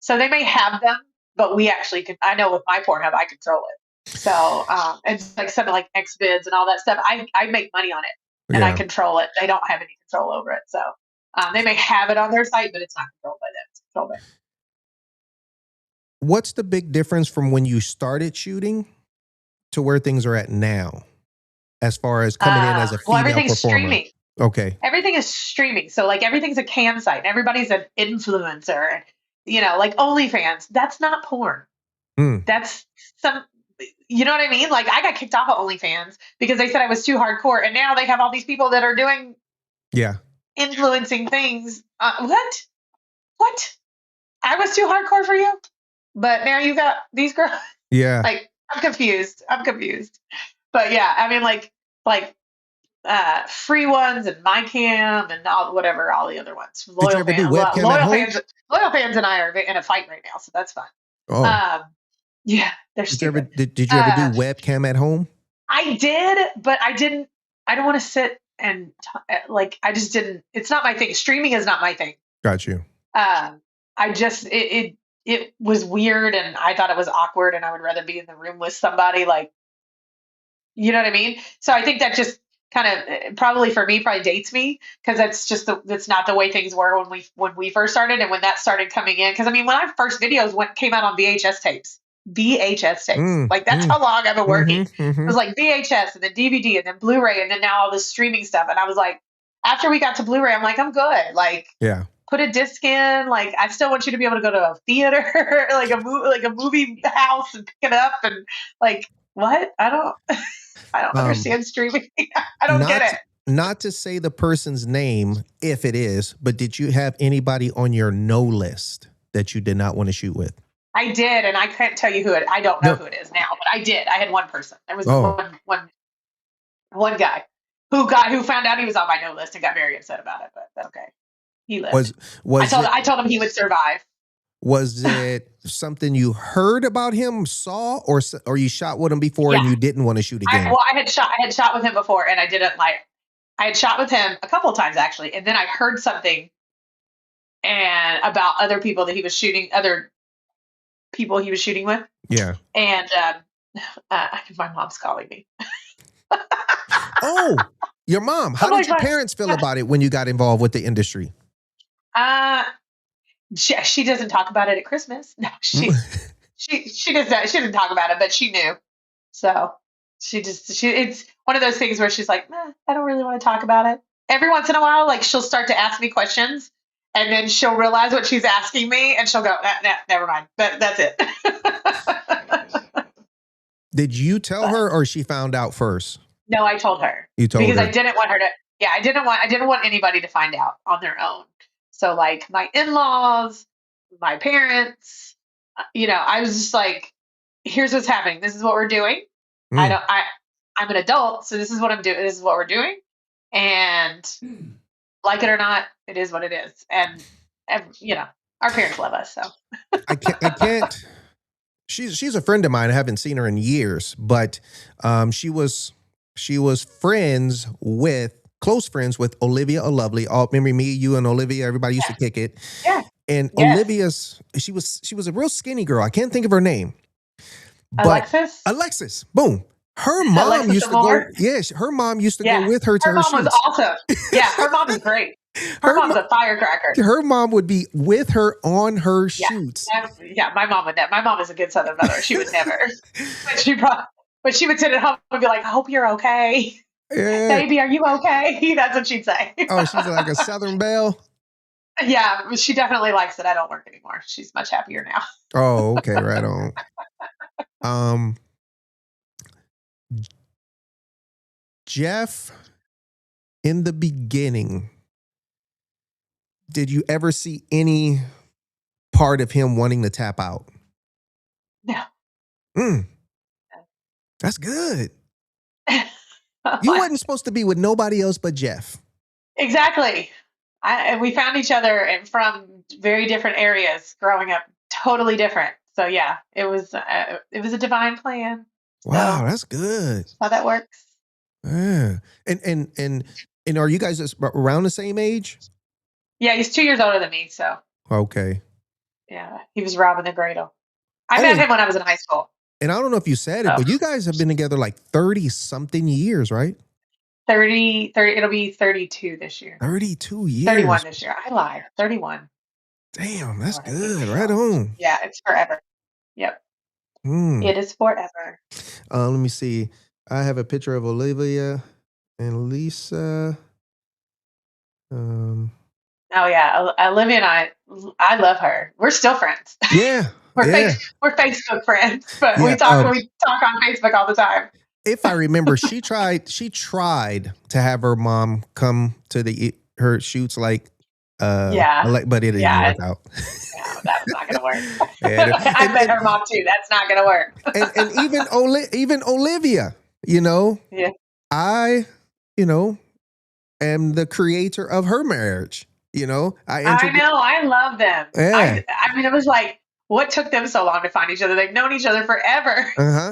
So they may have them, but we actually can. I know with my Pornhub, I control it. So it's like something like Xvids and all that stuff. I make money on it and I control it. They don't have any control over it. So they may have it on their site, but it's not controlled by them. It's controlled by them. What's the big difference from when you started shooting to where things are at now, as far as coming in as a female everything's performer? Streaming. Okay. Everything is streaming. So like everything's a cam site and everybody's an influencer, like OnlyFans. That's not porn. That's you know what I mean? Like I got kicked off of OnlyFans because they said I was too hardcore. And now they have all these people that are doing influencing things. What? I was too hardcore for you? But now you got these girls. Yeah. Like, I'm confused. But yeah, I mean, like free ones and MyCam and all the other ones. Did you ever do webcam at home? Loyal fans and I are in a fight right now, so that's fine. Oh. Yeah, they're stupid. Did you ever do webcam at home? I did, but I didn't. I don't want to sit and I just didn't. It's not my thing. Streaming is not my thing. Got you. It was weird and I thought it was awkward and I would rather be in the room with somebody you know what I mean? So I think that just kind of probably dates me because that's not the way things were when we first started and when that started coming in. Because I mean, when our first videos came out on VHS tapes, like that's how long I've been working. It was like VHS and then DVD and then Blu-ray and then now all this streaming stuff. And I was like, after we got to Blu-ray, I'm like, I'm good. Like, yeah. Put a disc in. Like, I still want you to be able to go to a theater, like a movie house and pick it up. And like, what? I don't understand streaming. I don't get it. Not to say the person's name, if it is, but did you have anybody on your no list that you did not want to shoot with? I did, and I can't tell you I don't know who it is now, but I did. I had one person. There was one guy who found out he was on my no list and got very upset about it, but that's okay. He lived. I told him he would survive. Was it something you heard about him, saw, or you shot with him before and Yeah. you didn't want to shoot again? I had shot with him before, and I didn't like. I had shot with him a couple of times actually, and then I heard something and about other people that he was shooting, other people he was shooting with, Yeah. and my mom's calling me. Oh, your mom. How Oh my did your god. parents feel about it when you got involved with the industry? Uh, she doesn't talk about it at Christmas. No, she doesn't. She didn't talk about it, but she knew. So it's one of those things where she's like, I don't really want to talk about it. Every once in a while, like she'll start to ask me questions, and then she'll realize what she's asking me, and she'll go, never mind. But that's it. Did you tell her, or she found out first? No, I told her. You told because her. I didn't want her to. Yeah, I didn't want anybody to find out on their own. So like my in-laws, my parents, I was just like, here's what's happening. This is what we're doing. Mm. I'm an adult, so this is what I'm doing. This is what we're doing. And like it or not, it is what it is. And our parents love us, so I can't. She's a friend of mine. I haven't seen her in years, but she was close friends with Olivia Lovely. Remember me, you, and Olivia? Everybody used to kick it. Yeah. And Yes. she was a real skinny girl. I can't think of her name. But Alexis. Boom. Her mom Alexis used to Amore? go. Yes, her mom used to go with her to Her her mom was shoots. awesome. Yeah, her mom is great. Her mom's a firecracker. Her mom would be with her on her shoots. My mom would. My mom is a good Southern mother. She would never. But she would sit at home and be like, "I hope you're okay, baby. Are you okay?" That's what she'd say. Oh, she's like a Southern belle. Yeah, she definitely likes that I don't work anymore. She's much happier now. Oh, okay, right on. Jeff, in the beginning, did you ever see any part of him wanting to tap out? No. That's good. You wasn't supposed to be with nobody else but Jeff. Exactly. We found each other from very different areas growing up, totally different. So yeah, it was a divine plan. Wow, so, that's good. How that works. Yeah. And are you guys around the same age? Yeah, he's 2 years older than me. So okay. Yeah, he was robbing the cradle. I met him when I was in high school. And I don't know if you said it, but you guys have been together like 30-something years, right? 30, it'll be 32 this year. 32 years. 31 this year. I lied. 31. Damn, that's good. Right on. Yeah, it's forever. Yep. It is forever. Let me see. I have a picture of Olivia and Lisa. Oh yeah, Olivia and I love her. We're still friends. Yeah. We're Facebook friends, but we talk on Facebook all the time. If I remember, she tried to have her mom come to her shoots, like but it didn't work out. No, that's not gonna work. I met her mom too. That's not gonna work. and even Olivia, Yeah. I am the creator of her marriage. I know. I love them. Yeah. I mean, it was like, what took them so long to find each other? They've known each other forever. How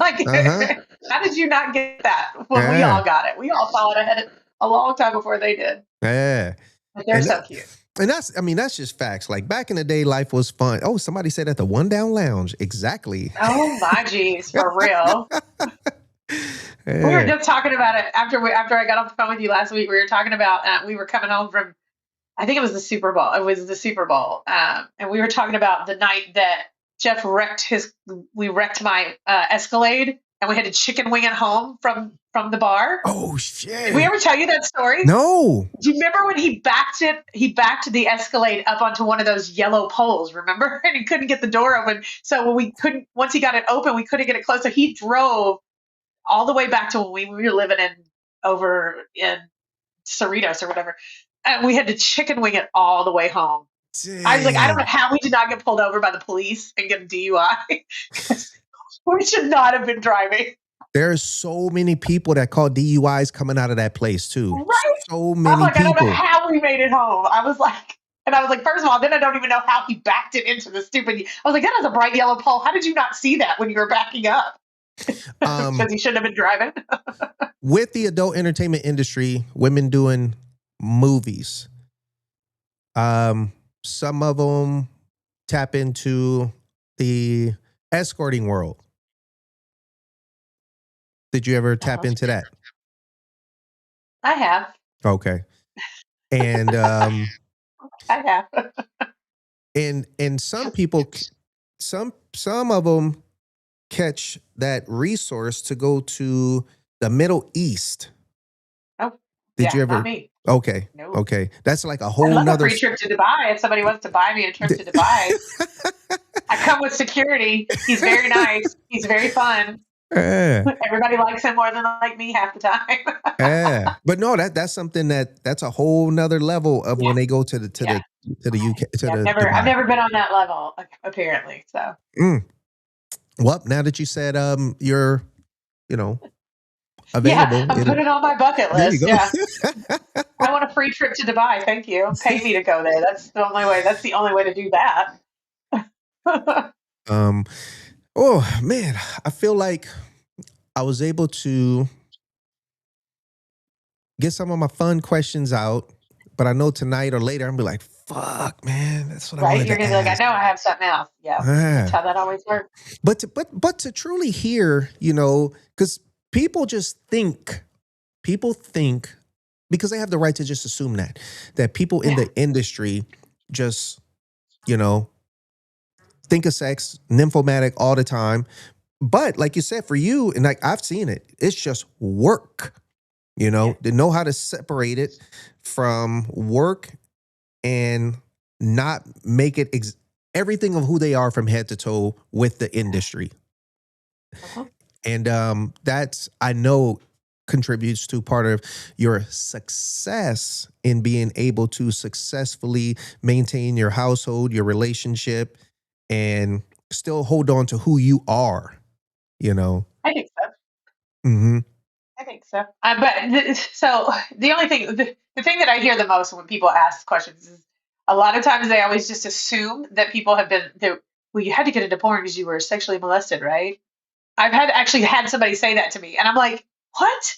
did you not get that? Well, we all got it. We all followed ahead a long time before they did. Yeah. But they're so cute. And that's just facts. Like back in the day, life was fun. Oh, somebody said at the One Down Lounge. Exactly. Oh my geez, for real. We were just talking about it after I got off the phone with you last week. We were talking about we were coming home from, I think it was the Super Bowl. It was the Super Bowl, and we were talking about the night that Jeff wrecked my Escalade, and we had to chicken wing it home from the bar. Oh shit! Did we ever tell you that story? No. Do you remember when he backed the Escalade up onto one of those yellow poles? Remember, and he couldn't get the door open. So once he got it open, we couldn't get it closed. So he drove all the way back to when we were living over in Cerritos or whatever. And we had to chicken wing it all the way home. Dang. I was like, I don't know how we did not get pulled over by the police and get a DUI. We should not have been driving. There's so many people that call DUIs coming out of that place too. Right? So many people. I don't know how we made it home. I was like, And I was like, first of all, then I don't even know how he backed it into the stupid. I was like, that has a bright yellow pole. How did you not see that when you were backing up? Because he shouldn't have been driving. With the adult entertainment industry, women doing movies, some of them tap into the escorting world. Did you ever tap into that? I have. Okay. And I have. and some people, some of them catch that resource to go to the Middle East. Oh, Did yeah, you ever? not me. Okay. No. Okay. That's like a I'd whole love a nother. free trip to Dubai. If somebody wants to buy me a trip to Dubai, I come with security. He's very nice. He's very fun. Everybody likes him more than like me half the time. But no, that's something that's a whole nother level of when they go to the UK to the I've Dubai. never been on that level apparently. So. Well, now that you said you're available. Yeah, I'm putting it on my bucket There you list. go. Yeah. I want a free trip to Dubai. Thank you. Pay me to go there. That's the only way. That's the only way to do that. Oh man, I feel like I was able to get some of my fun questions out, but I know tonight or later I'm gonna be like, fuck, man, that's what I wanted You're to gonna be like, I ask. know I have something else. Yeah. That's how that always works. But to truly hear, because people think because they have the right to just assume that people in the industry just, think of sex, nymphomatic all the time. But like you said, for you, and like I've seen it, it's just work, to know how to separate it from work and not make it everything of who they are from head to toe with the industry. And that's, I know, contributes to part of your success in being able to successfully maintain your household, your relationship, and still hold on to who you are, I think so. Mm-hmm. I think so. So the only thing, the thing that I hear the most when people ask questions is a lot of times they always just assume that people have been, well, you had to get into porn because you were sexually molested, right? I've actually had somebody say that to me, and I'm like, what?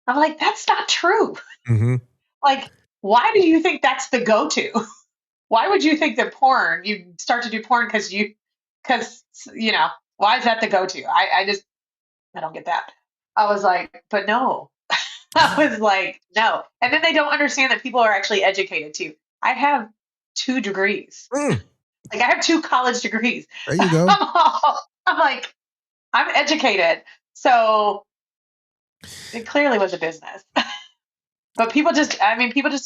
I'm like, that's not true. Mm-hmm. Like, why do you think that's the go-to? Why would you think that you start to do porn because why is that the go-to? I don't get that. I was like, but no. I was like, no. And then they don't understand that people are actually educated too. I have 2 degrees. Like I have 2 college degrees. There you go. I'm like, I'm educated. So it clearly was a business. But people just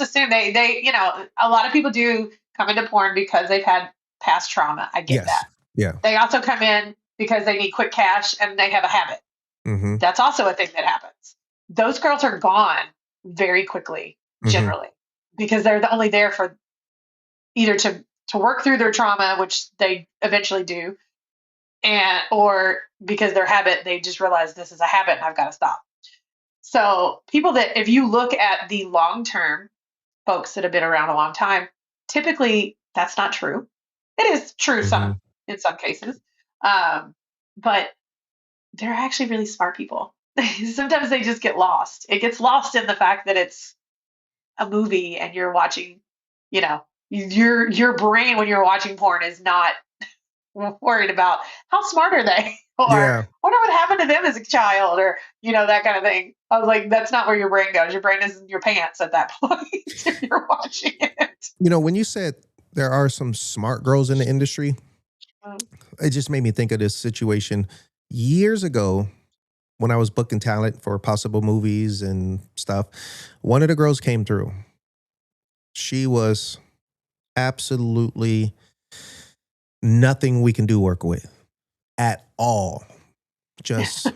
assume they, a lot of people do come into porn because they've had past trauma. I get that. Yeah. They also come in because they need quick cash and they have a habit. Mm-hmm. That's also a thing that happens. Those girls are gone very quickly, generally, because they're only there for either to work through their trauma, which they eventually do, or because their habit, they just realize this is a habit and I've got to stop. So people that, if you look at the long-term folks that have been around a long time, typically that's not true. It is true in some cases, but they're actually really smart people. Sometimes they just get lost. It gets lost in the fact that it's a movie and you're watching, your brain when you're watching porn is not worried about how smart are they or wonder what happened to them as a child or, that kind of thing. I was like, that's not where your brain goes. Your brain is in your pants at that point if you're watching it. When you said there are some smart girls in the industry, it just made me think of this situation years ago when I was booking talent for possible movies and stuff. One of the girls came through. She was absolutely nothing we can do work with at all. Just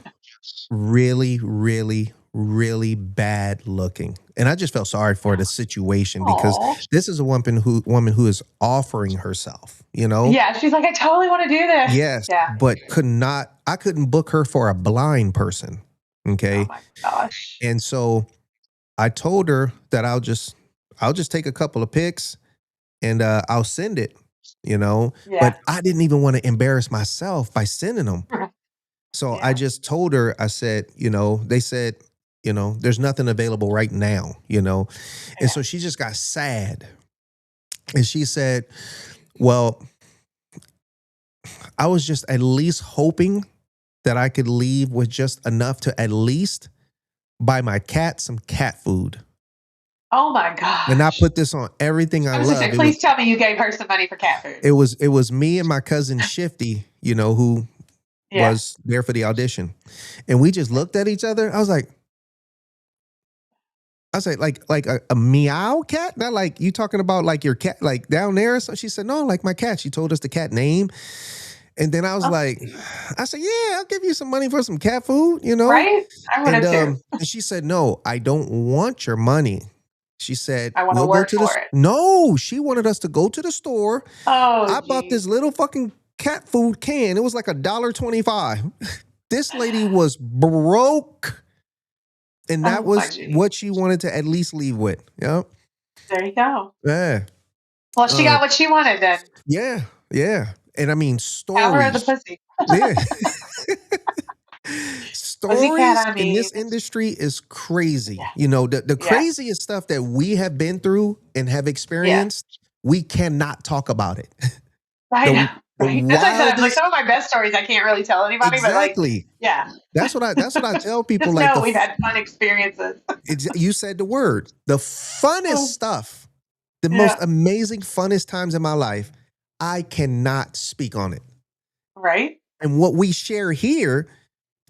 really, really, really bad looking. And I just felt sorry for the situation because this is a woman who is offering herself, Yeah, she's like, I totally want to do this. Yes, but I couldn't book her for a blind person. Okay. Oh my gosh. And so I told her that I'll just take a couple of pics and I'll send it, you know. Yeah. But I didn't even want to embarrass myself by sending them. So I Yeah. just told her, I said, they said, there's nothing available right now, And Yeah. so she just got sad. And she said, well, I was just at least hoping that I could leave with just enough to at least buy my cat some cat food. Oh my And I gosh. put this on everything I I was gonna love. say, please tell me you gave her some money for cat food. It was me and my cousin Shifty, who Yeah. was there for the audition. And we just looked at each other. I was like a meow cat? Not like you talking about like your cat, like down there. So she said, no, like my cat. She told us the cat name. And then I was Oh, like, I said, yeah, I'll give you some money for some cat food, right? I would And have too. and she said, no, I don't want your money. She said, I want to we'll go work to the, for it. no, she wanted us to go to the store. Oh, I bought geez. this little fucking cat food can. It was like $1.25. This lady was broke. And that Oh my was geez. what she wanted to at least leave with. Yeah. There you go. Yeah. Well, she Uh, got what she wanted then. yeah. Yeah. And I mean, Power of the stories. pussy. Yeah. Pussycat, Stories I in mean. this industry is crazy. Yeah. The Yeah. craziest stuff that we have been through and have Yeah. experienced, we cannot talk about it. I know. The the Right. That's what I said. I was like, wildest, some of my best stories I can't really tell anybody, but like, exactly. yeah. That's what I tell people. Just Like know we've had fun experiences. you said the word, the funnest Oh, stuff, the most yeah. amazing, funnest times in my life. I cannot speak on it. Right? And what we share here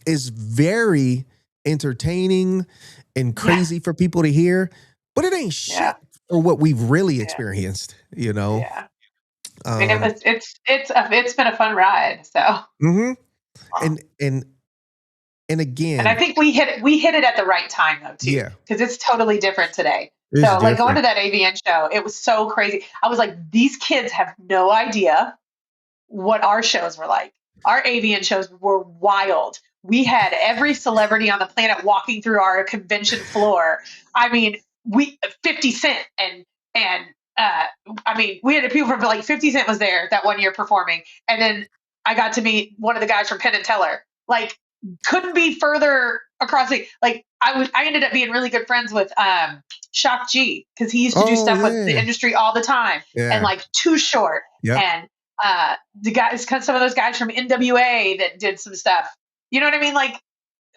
is very entertaining and Yeah. crazy for people to hear, but it ain't Yeah. shit for what we've really Yeah. experienced. Yeah. I mean, Um, it's been a fun ride. So, mhm. well, and and I again, think we hit it at the right time though too, yeah, because it's totally different today. it's So, like going to different. that AVN show, it was so crazy. I was like, these kids have no idea what our shows were like. Our avian shows were wild. We had every celebrity on the planet walking through our convention floor. I mean, we 50 Cent and uh I mean, we had people from like 50 Cent was there that one year performing. And then I got to meet one of the guys from Penn and Teller. Like couldn't be further across the like I ended up being really good friends with Shock G because he used to do Oh stuff with the yeah, industry all the time and yeah, like Too Short yep, and the guys, some of those guys from NWA that did some stuff. You know what I mean? Like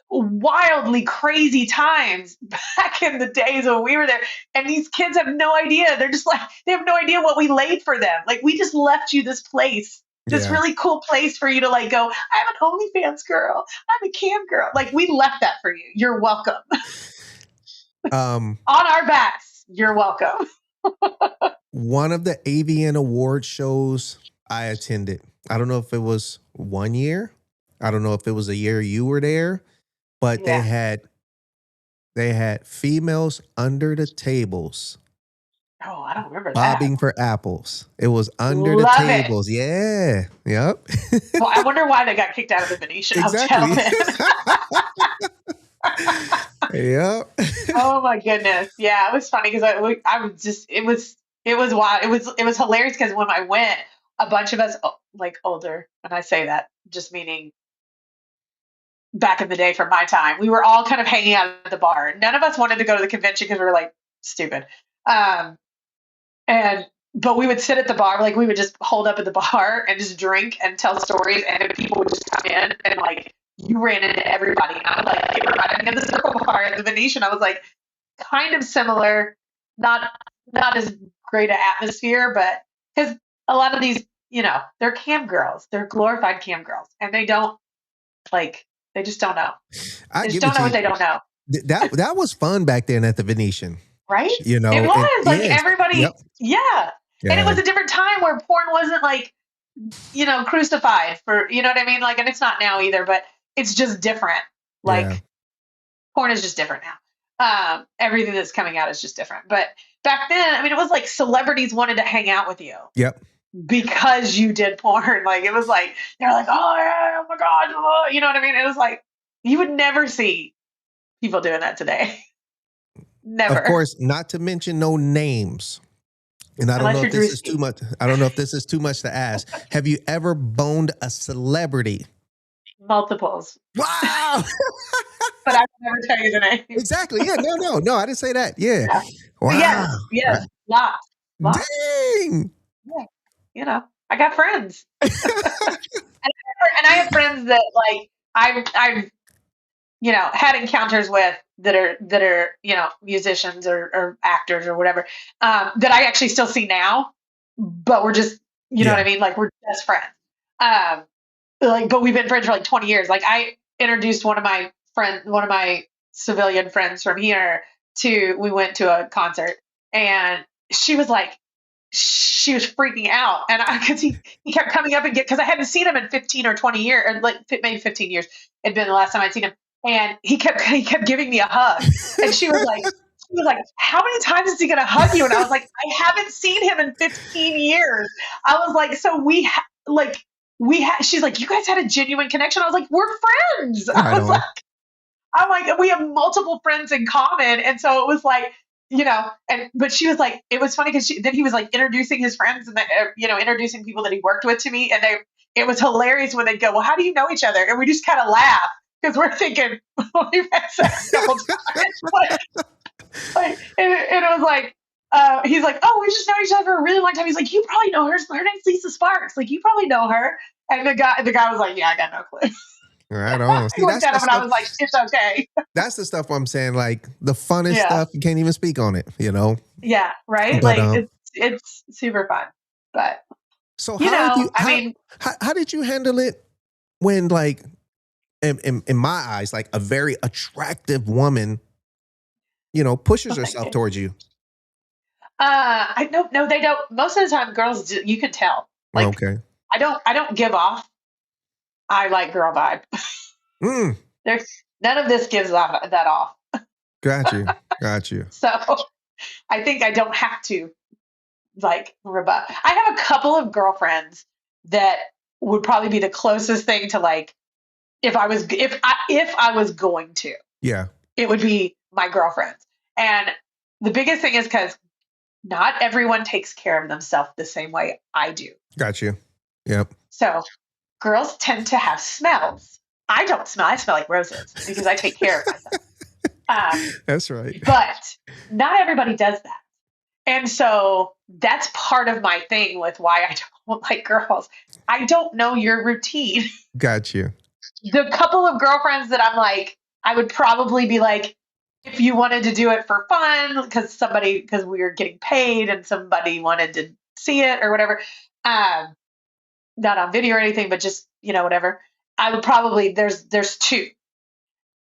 wildly crazy times back in the days when we were there. And these kids have no idea. They're just like, they have no idea what we laid for them. Like we just left you this place, this yeah. really cool place for you to like go, I'm an OnlyFans girl. I'm a cam girl. Like we left that for you. You're welcome. Um, On our backs. You're welcome. one of the AVN award shows I attended. I don't know if it was 1 year. I don't know if it was a year you were there, but they Yeah. had females under the tables Oh, I don't remember that. bobbing for apples. It was under the Love it. tables. Yeah. Yep. Well, I wonder why they got kicked out of the Venetian Hotel Exactly. then. Yep. Oh my goodness. Yeah, it was funny because I was just it was wild. It was hilarious because when I went, a bunch of us like older, and I say that just meaning back in the day from my time, we were all kind of hanging out at the bar. None of us wanted to go to the convention because we were like stupid. Um, and but we would sit at the bar, like we would just hold up at the bar and just drink and tell stories, and then people would just come in and like you ran into everybody. And I was like, it reminded me of the circle bar at the Venetian. I was like, kind of similar, not not as great an atmosphere, but because a lot of these, they're cam girls, they're glorified cam girls, and they don't like, they just don't know. I They just give it don't to know what you. they don't know, That was fun back then at the Venetian. right? It And was like yes, yep, everybody, yeah. And it yeah, was a different time where porn wasn't like, crucified for, you know what I mean? Like, and it's not now either, but it's just different. yeah, Like, porn is just different now. Everything that's coming out is just different. But back then, I mean, it was like celebrities wanted to hang out with you yep. because you did porn. Like, it was like, they're like, oh, yeah, oh my God. Oh, you know what I mean? It was like, you would never see people doing that today. Of Never. course, not to mention no names. And I don't know unless if you're this is too Drewski. much. I don't know if this is too much to ask. Have you ever boned a celebrity? Multiples, Wow. but I will never tell you the name. Exactly. Yeah. No. I didn't say that. Yeah. Yeah. But Wow. yes, lots. Dang. Yeah, I got friends, and I have friends that like I've had encounters with that are musicians or actors or whatever, that I actually still see now, but we're just what Yeah. I mean, like we're best friends. Um, but we've been friends for like 20 years. Like I introduced one of my civilian friends from here to we went to a concert, and she was like she was freaking out, and because he kept coming up and get because I hadn't seen him in 15 or 20 years, or like maybe 15 years had been the last time I'd seen him, and he kept giving me a hug, and she was like, how many times is he going to hug you? And I was like, I haven't seen him in 15 years. I was like, so she's like, you guys had a genuine connection. I was like, we're friends. Right on. I'm like, we have multiple friends in common. And so it was like, but she was like, it was funny because then he was like introducing his friends and, introducing people that he worked with to me. And it was hilarious when they'd go, well, how do you know each other? And we just kind of laugh because we're thinking, we've had sex a couple times. And it was like, he's like, oh, we just know each other for a really long time. He's like, you probably know her. Her name's Lisa Sparxxx. Like, you probably know her. And the guy was like, yeah, I got no clue. Right on. I See, looked at him and I was like, it's okay. that's the stuff I'm saying. Like the funnest Yeah. stuff, you can't even speak on it. Yeah. Right. But Like it's super fun. But so how did you handle it when like in my eyes, like a very attractive woman, pushes herself towards you? I no, they don't. Most of the time, girls you can tell. Like Okay. I don't give off. I like girl vibe. Mm, There's none of this gives that off. got you. Got you. So I think I don't have to like rebut. I have a couple of girlfriends that would probably be the closest thing to like if I was going to, Yeah. it would be my girlfriends. And the biggest thing is because not everyone takes care of themselves the same way I do. Got you. Yep. So girls tend to have smells. I don't smell. I smell like roses because I take care of myself. That's right. But not everybody does that. And so that's part of my thing with why I don't like girls. I don't know your routine. Got you. The couple of girlfriends that I'm like, I would probably be like, if you wanted to do it for fun, because we were getting paid and somebody wanted to see it or whatever, not on video or anything, but just, whatever. I would probably, there's two.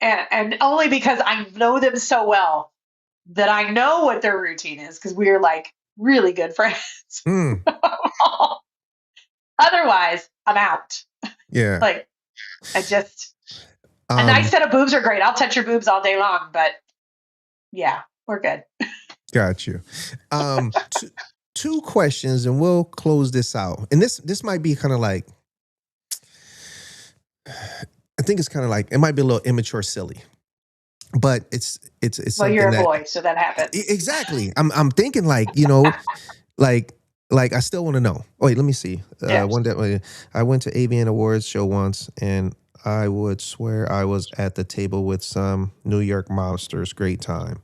And only because I know them so well that I know what their routine is because we are like really good friends. Mm, Otherwise, I'm out. yeah. Like, a nice set of boobs are great. I'll touch your boobs all day long, but yeah, we're good. Got you. Two questions and we'll close this out. And this might be kind of like, I think it's kind of like, it might be a little immature, silly, but it's Well, something you're a that, boy, so that happens. exactly. I'm thinking like, like I still want to know. Wait, let me see. Yeah. One day I went to AVN Awards show once and I would swear I was at the table with some New York mobsters. Great time.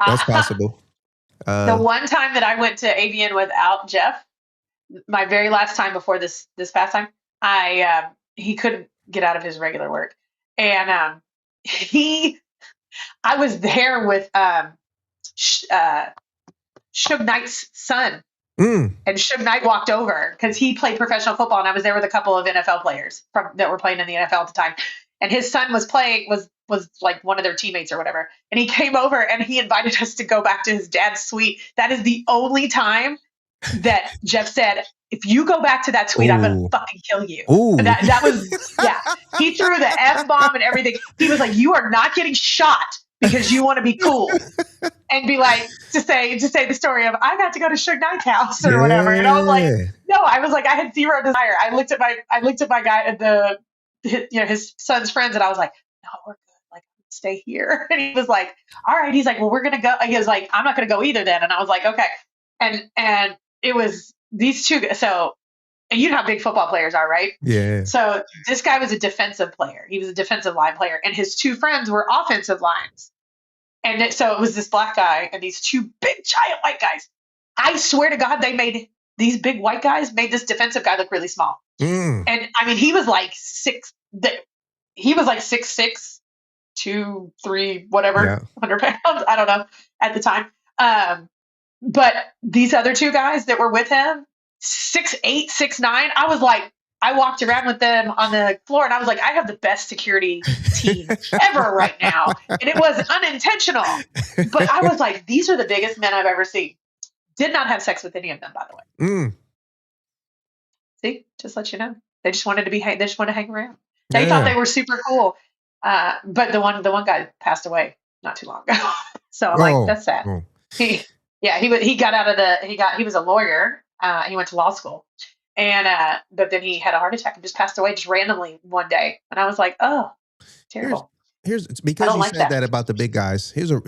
That's possible. The one time that I went to AVN without Jeff, my very last time before this past time, he couldn't get out of his regular work, and I was there with Suge Knight's son. Mm, And Suge Knight walked over because he played professional football, and I was there with a couple of NFL players that were playing in the NFL at the time. And his son was like one of their teammates or whatever. And he came over and he invited us to go back to his dad's suite. That is the only time that Jeff said, "If you go back to that suite, I'm gonna fucking kill you." ooh. That was He threw the F-bomb and everything. He was like, "You are not getting shot because you want to be cool." And be like, to say the story of I got to go to Suge Knight's house or whatever. And I was like, no, I was like, I had zero desire. I looked at my guy at his son's friends, and I was like, no, we're good. Like, stay here. And he was like, all right. He's like, well, we're gonna go. He was like, I'm not gonna go either then. And I was like, okay. and it was these two. So, and you know how big football players are, right? Yeah. So this guy was a defensive player. He was a defensive line player, and his two friends were offensive lines. And so it was this black guy and these two big giant white guys. I swear to God, these big white guys made this defensive guy look really small. Mm. And I mean, he was like 6'6", 2, 3, whatever, Yeah. 100 pounds. I don't know at the time. But these other two guys that were with him, 6'8", 6'9", I was like, I walked around with them on the floor and I was like, I have the best security team ever right now. And it was unintentional. But I was like, these are the biggest men I've ever seen. Did not have sex with any of them, by the way. Mm. See, just let you know. They just wanted to hang around. They thought they were super cool. But the one guy passed away not too long ago. So I'm like, that's sad. Oh. He was a lawyer. He went to law school. And but then he had a heart attack and just passed away just randomly one day. And I was like, oh, terrible. Here's because you said that about the big guys. Here's a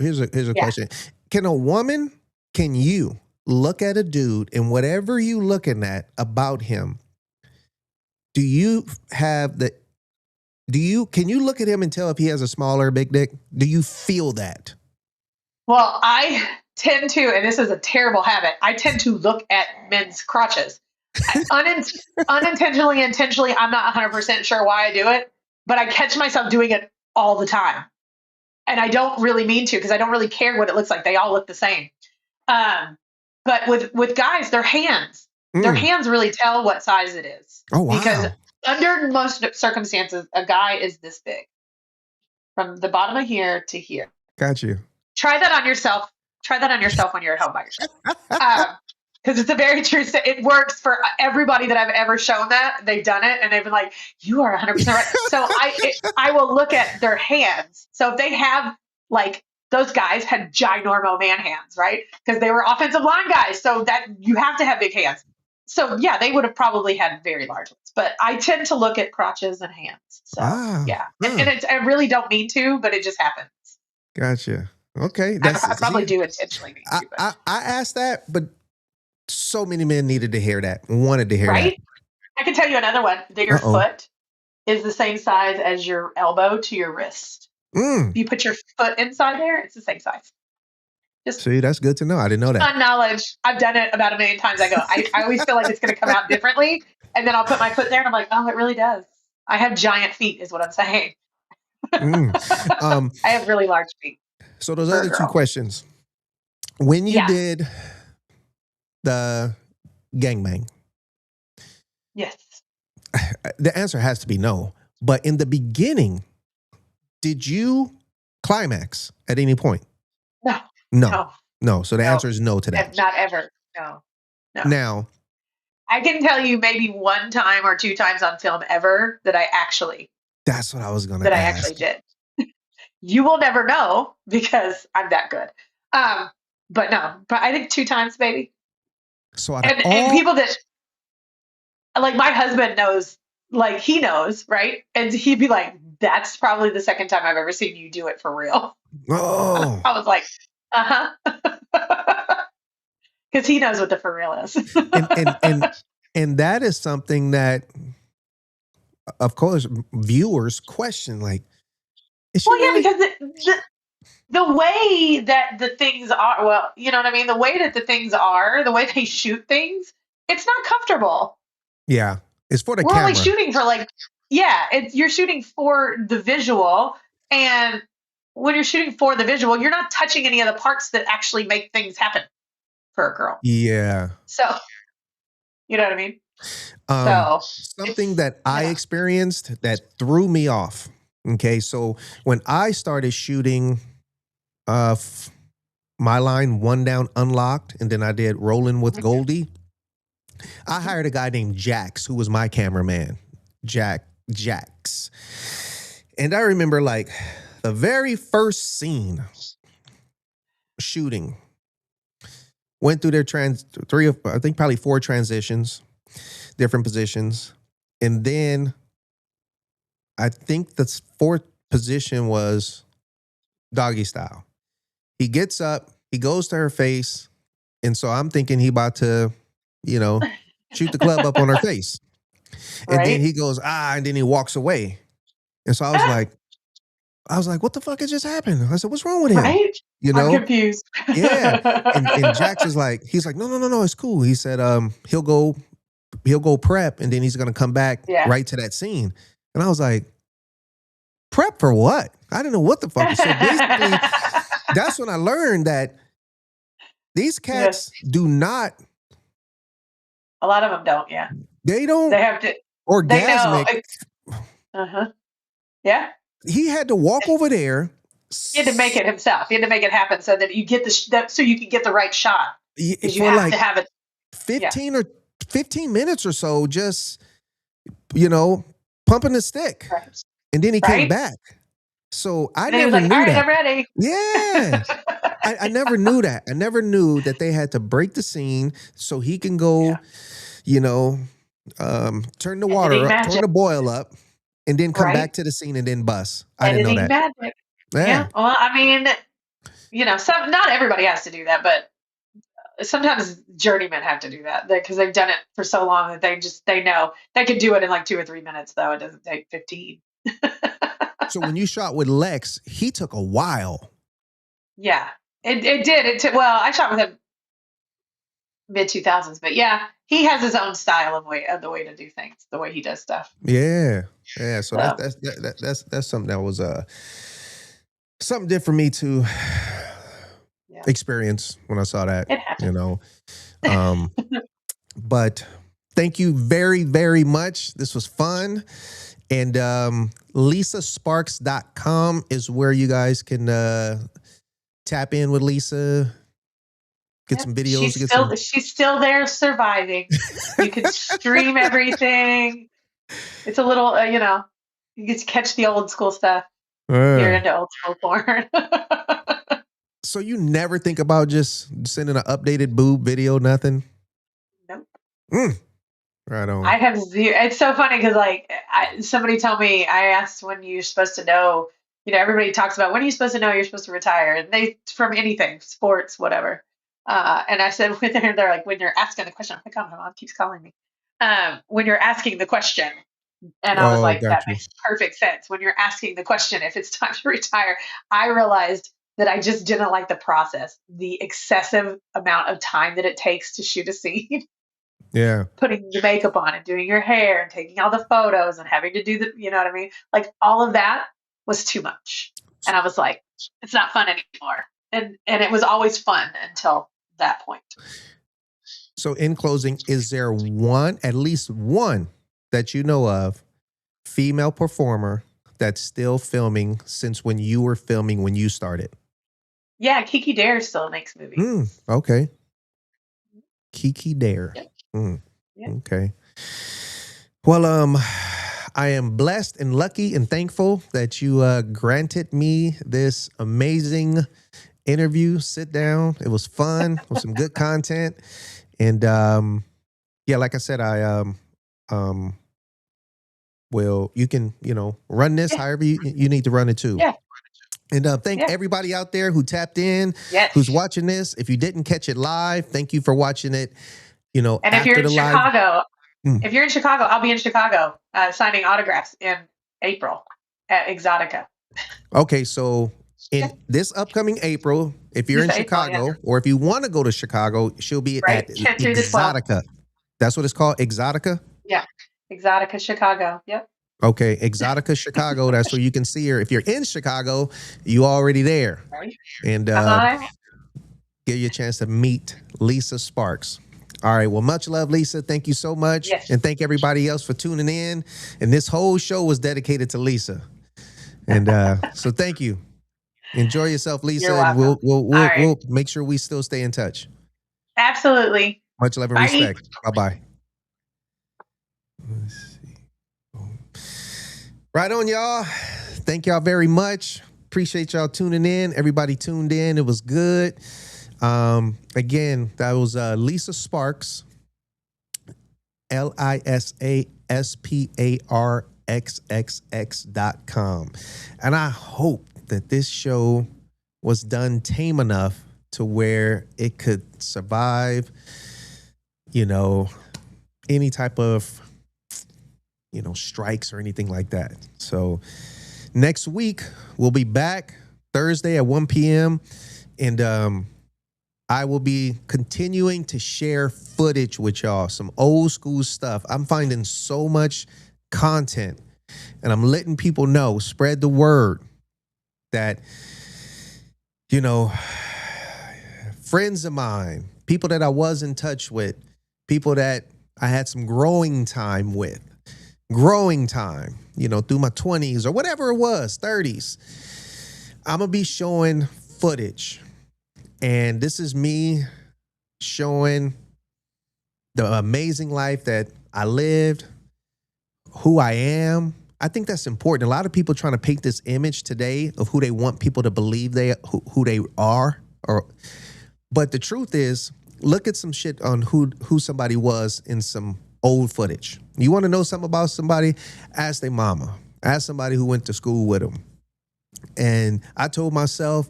question. Can you look at a dude and whatever you looking at about him, can you look at him and tell if he has a small or big dick? Do you feel that? Well, I tend to, and this is a terrible habit, I tend to look at men's crotches. Unintentionally, intentionally, I'm not 100% sure why I do it, but I catch myself doing it all the time. And I don't really mean to because I don't really care what it looks like. They all look the same. But with guys, their hands really tell what size it is. Oh, wow. Because under most circumstances, a guy is this big from the bottom of here to here. Got you. Try that on yourself. Try that on yourself when you're at home by yourself. Because it's a very true it works for everybody that I've ever shown that. They've done it and they've been like, you are 100% right. So I will look at their hands. So if they have like, those guys had ginormo man hands, right? Because they were offensive line guys. So that you have to have big hands. So yeah, they would have probably had very large ones. But I tend to look at crotches and hands. So yeah. And I really don't mean to, but it just happens. Gotcha. Okay. I probably do intentionally mean to. I asked that, but so many men needed to hear that, wanted to hear that. I can tell you another one. Your foot is the same size as your elbow to your wrist. If you put your foot inside there, it's the same size. See, that's good to know. I didn't know that. Fun knowledge. I've done it about a million times. I always feel like it's going to come out differently. And then I'll put my foot there and I'm like, oh, it really does. I have giant feet is what I'm saying. I have really large feet. So those other two questions. When you did the gangbang. Yes. The answer has to be no. But in the beginning, did you climax at any point? No. So the answer is no to that. Not ever. No. Now, I can tell you maybe one time or two times on film ever that I actually. That's what I was going to ask. That I actually did. You will never know because I'm that good. But no, but I think 2 times, baby. So and people that like my husband knows, like he knows, right? And he'd be like, that's probably the second time I've ever seen you do it for real. Oh. I was like, because he knows what the for real is. and that is something that, of course, viewers question, like, because the way that the things are, well, you know what I mean? The way that the things are, the way they shoot things, it's not comfortable. Yeah. It's for the camera. We're only shooting for you're shooting for the visual. And when you're shooting for the visual, you're not touching any of the parts that actually make things happen for a girl. Yeah. So, you know what I mean? Something that I experienced that threw me off. Okay. So when I started shooting my line, One Down Unlocked, and then I did Rolling with Goldie, I hired a guy named Jax, who was my cameraman. Jax. And I remember like the very first scene shooting went through their probably 4 transitions, different positions. And then I think the 4th position was doggy style. He gets up, he goes to her face, And so I'm thinking he about to, you know, shoot the club up on her face. And then Right? he goes, and then he walks away. And so I was like, what the fuck has just happened? I said, what's wrong with him? Right? You I'm know? confused. Yeah. And Jax is like, he's like, no, it's cool. He said, he'll go prep and then he's gonna come back Yeah. right to that scene. And I was like, prep for what? I didn't know what the fuck. So basically, that's when I learned that these cats do not. A lot of them don't. Yeah. They don't. They have to. Orgasmic. They know. Yeah. He had to walk over there. He had to make it himself. He had to make it happen so that you get so you can get the right shot. Because you have to have it. 15 minutes or so, just pumping the stick, Right. and then he came back. So I never knew all right, that. I'm ready. Yeah. I never knew that. I never knew that they had to break the scene so he can go, turn the water up, turn the boil up, and then come back to the scene and then bust. I didn't know that. Magic. Yeah. Well, I mean, not everybody has to do that, but sometimes journeymen have to do that because they've done it for so long that they know they can do it in like 2 or 3 minutes, though it doesn't take 15. So when you shot with Lex, he took a while. Yeah, it did. Well, I shot with him mid 2000s, but yeah, he has his own style of the way to do things, the way he does stuff. Yeah. So that's something that was something different for me to experience when I saw that. It happened. But thank you very, very much. This was fun. And LisaSparxxx.com is where you guys can tap in with Lisa, get some videos. She's still there surviving. You can stream everything. It's a little, you get to catch the old school stuff. You're into old school porn. So you never think about just sending an updated boob video, nothing? Nope. Right on. I have zero. It's so funny because somebody told me, I asked when you're supposed to know, everybody talks about when are you supposed to know you're supposed to retire, and from anything, sports, whatever. And I said, they're like, when you're asking the question, I'm like, oh, my mom keeps calling me. When you're asking the question. And I was like, that makes perfect sense. When you're asking the question, if it's time to retire, I realized that I just didn't like the process, the excessive amount of time that it takes to shoot a scene. Yeah. Putting the makeup on and doing your hair and taking all the photos and having to do you know what I mean? Like all of that was too much. And I was like, it's not fun anymore. And it was always fun until that point. So in closing, is there at least one that you know of, female performer that's still filming since when you were filming when you started? Yeah, Kiki Dare still makes movies. Okay. Kiki Dare. Yep. Yep. Okay. Well, I am blessed and lucky and thankful that you granted me this amazing interview. Sit down. It was fun with some good content. And like I said, well, you can, run this however you need to run it too. Yeah. And thank everybody out there who tapped in, who's watching this. If you didn't catch it live, thank you for watching it. And if you're in Chicago, I'll be in Chicago signing autographs in April at Exotica. Okay, so in this upcoming April, if you're in Chicago, or if you want to go to Chicago, she'll be at Exotica. That's what it's called, Exotica? Yeah, Exotica Chicago. Yep. Okay, Exotica Chicago. That's where you can see her. If you're in Chicago, you already there. Right. And give you a chance to meet Lisa Sparxxx. All right. Well, much love, Lisa. Thank you so much. Yes. And thank everybody else for tuning in. And this whole show was dedicated to Lisa. And so thank you. Enjoy yourself, Lisa. You're welcome. And we'll make sure we still stay in touch. Absolutely. Much love and respect. Bye-bye. Let's see. Right on, y'all. Thank y'all very much. Appreciate y'all tuning in. Everybody tuned in. It was good. Again, that was Lisa Sparxxx, LisaSparxxx.com. And I hope that this show was done tame enough to where it could survive, you know, any type of, you know, strikes or anything like that. So next week we'll be back Thursday at 1 p.m. and I will be continuing to share footage with y'all, some old school stuff. I'm finding so much content, and I'm letting people know, spread the word that, you know, friends of mine, people that I was in touch with, people that I had some growing time with, you know, through my 20s or whatever it was, 30s. I'm going to be showing footage. And this is me showing the amazing life that I lived, who I am. I think that's important. A lot of people trying to paint this image today of who they want people to believe who they are. But the truth is, look at some shit on who somebody was in some old footage. You want to know something about somebody? Ask their mama. Ask somebody who went to school with them. And I told myself,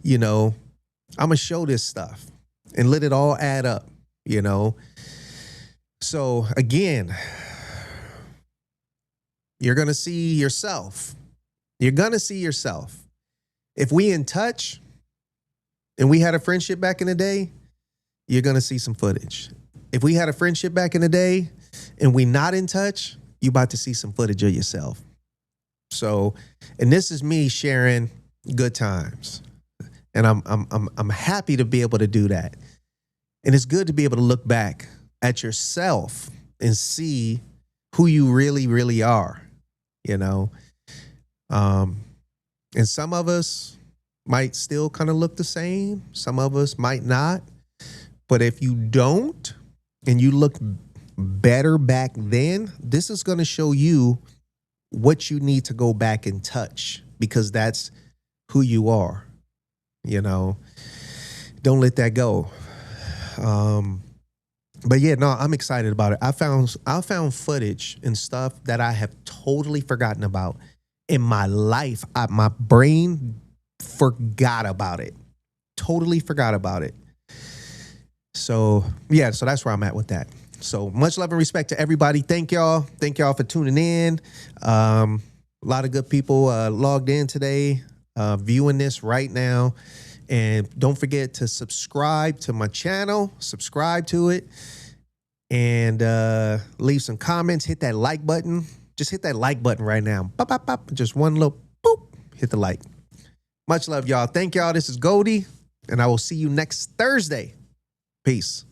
you know, I'm going to show this stuff and let it all add up, you know. So again, you're going to see yourself. You're going to see yourself. If we in touch and we had a friendship back in the day, you're going to see some footage. If we had a friendship back in the day and we not in touch, you about to see some footage of yourself. So, and this is me sharing good times. And I'm happy to be able to do that. And it's good to be able to look back at yourself and see who you really, really are, you know. And some of us might still kind of look the same. Some of us might not. But if you don't and you look better back then, this is going to show you what you need to go back and touch, because that's who you are. You know, don't let that go. But yeah, no, I'm excited about it. I found footage and stuff that I have totally forgotten about in my life. My brain forgot about it. Totally forgot about it. So yeah, so that's where I'm at with that. So much love and respect to everybody. Thank y'all. Thank y'all for tuning in. A lot of good people logged in today, viewing this right now. And don't forget to subscribe to my channel. Subscribe to it. And leave some comments. Hit that like button. Just hit that like button right now. Bop, bop, bop. Just one little boop. Hit the like. Much love, y'all. Thank y'all. This is Goldie. And I will see you next Thursday. Peace.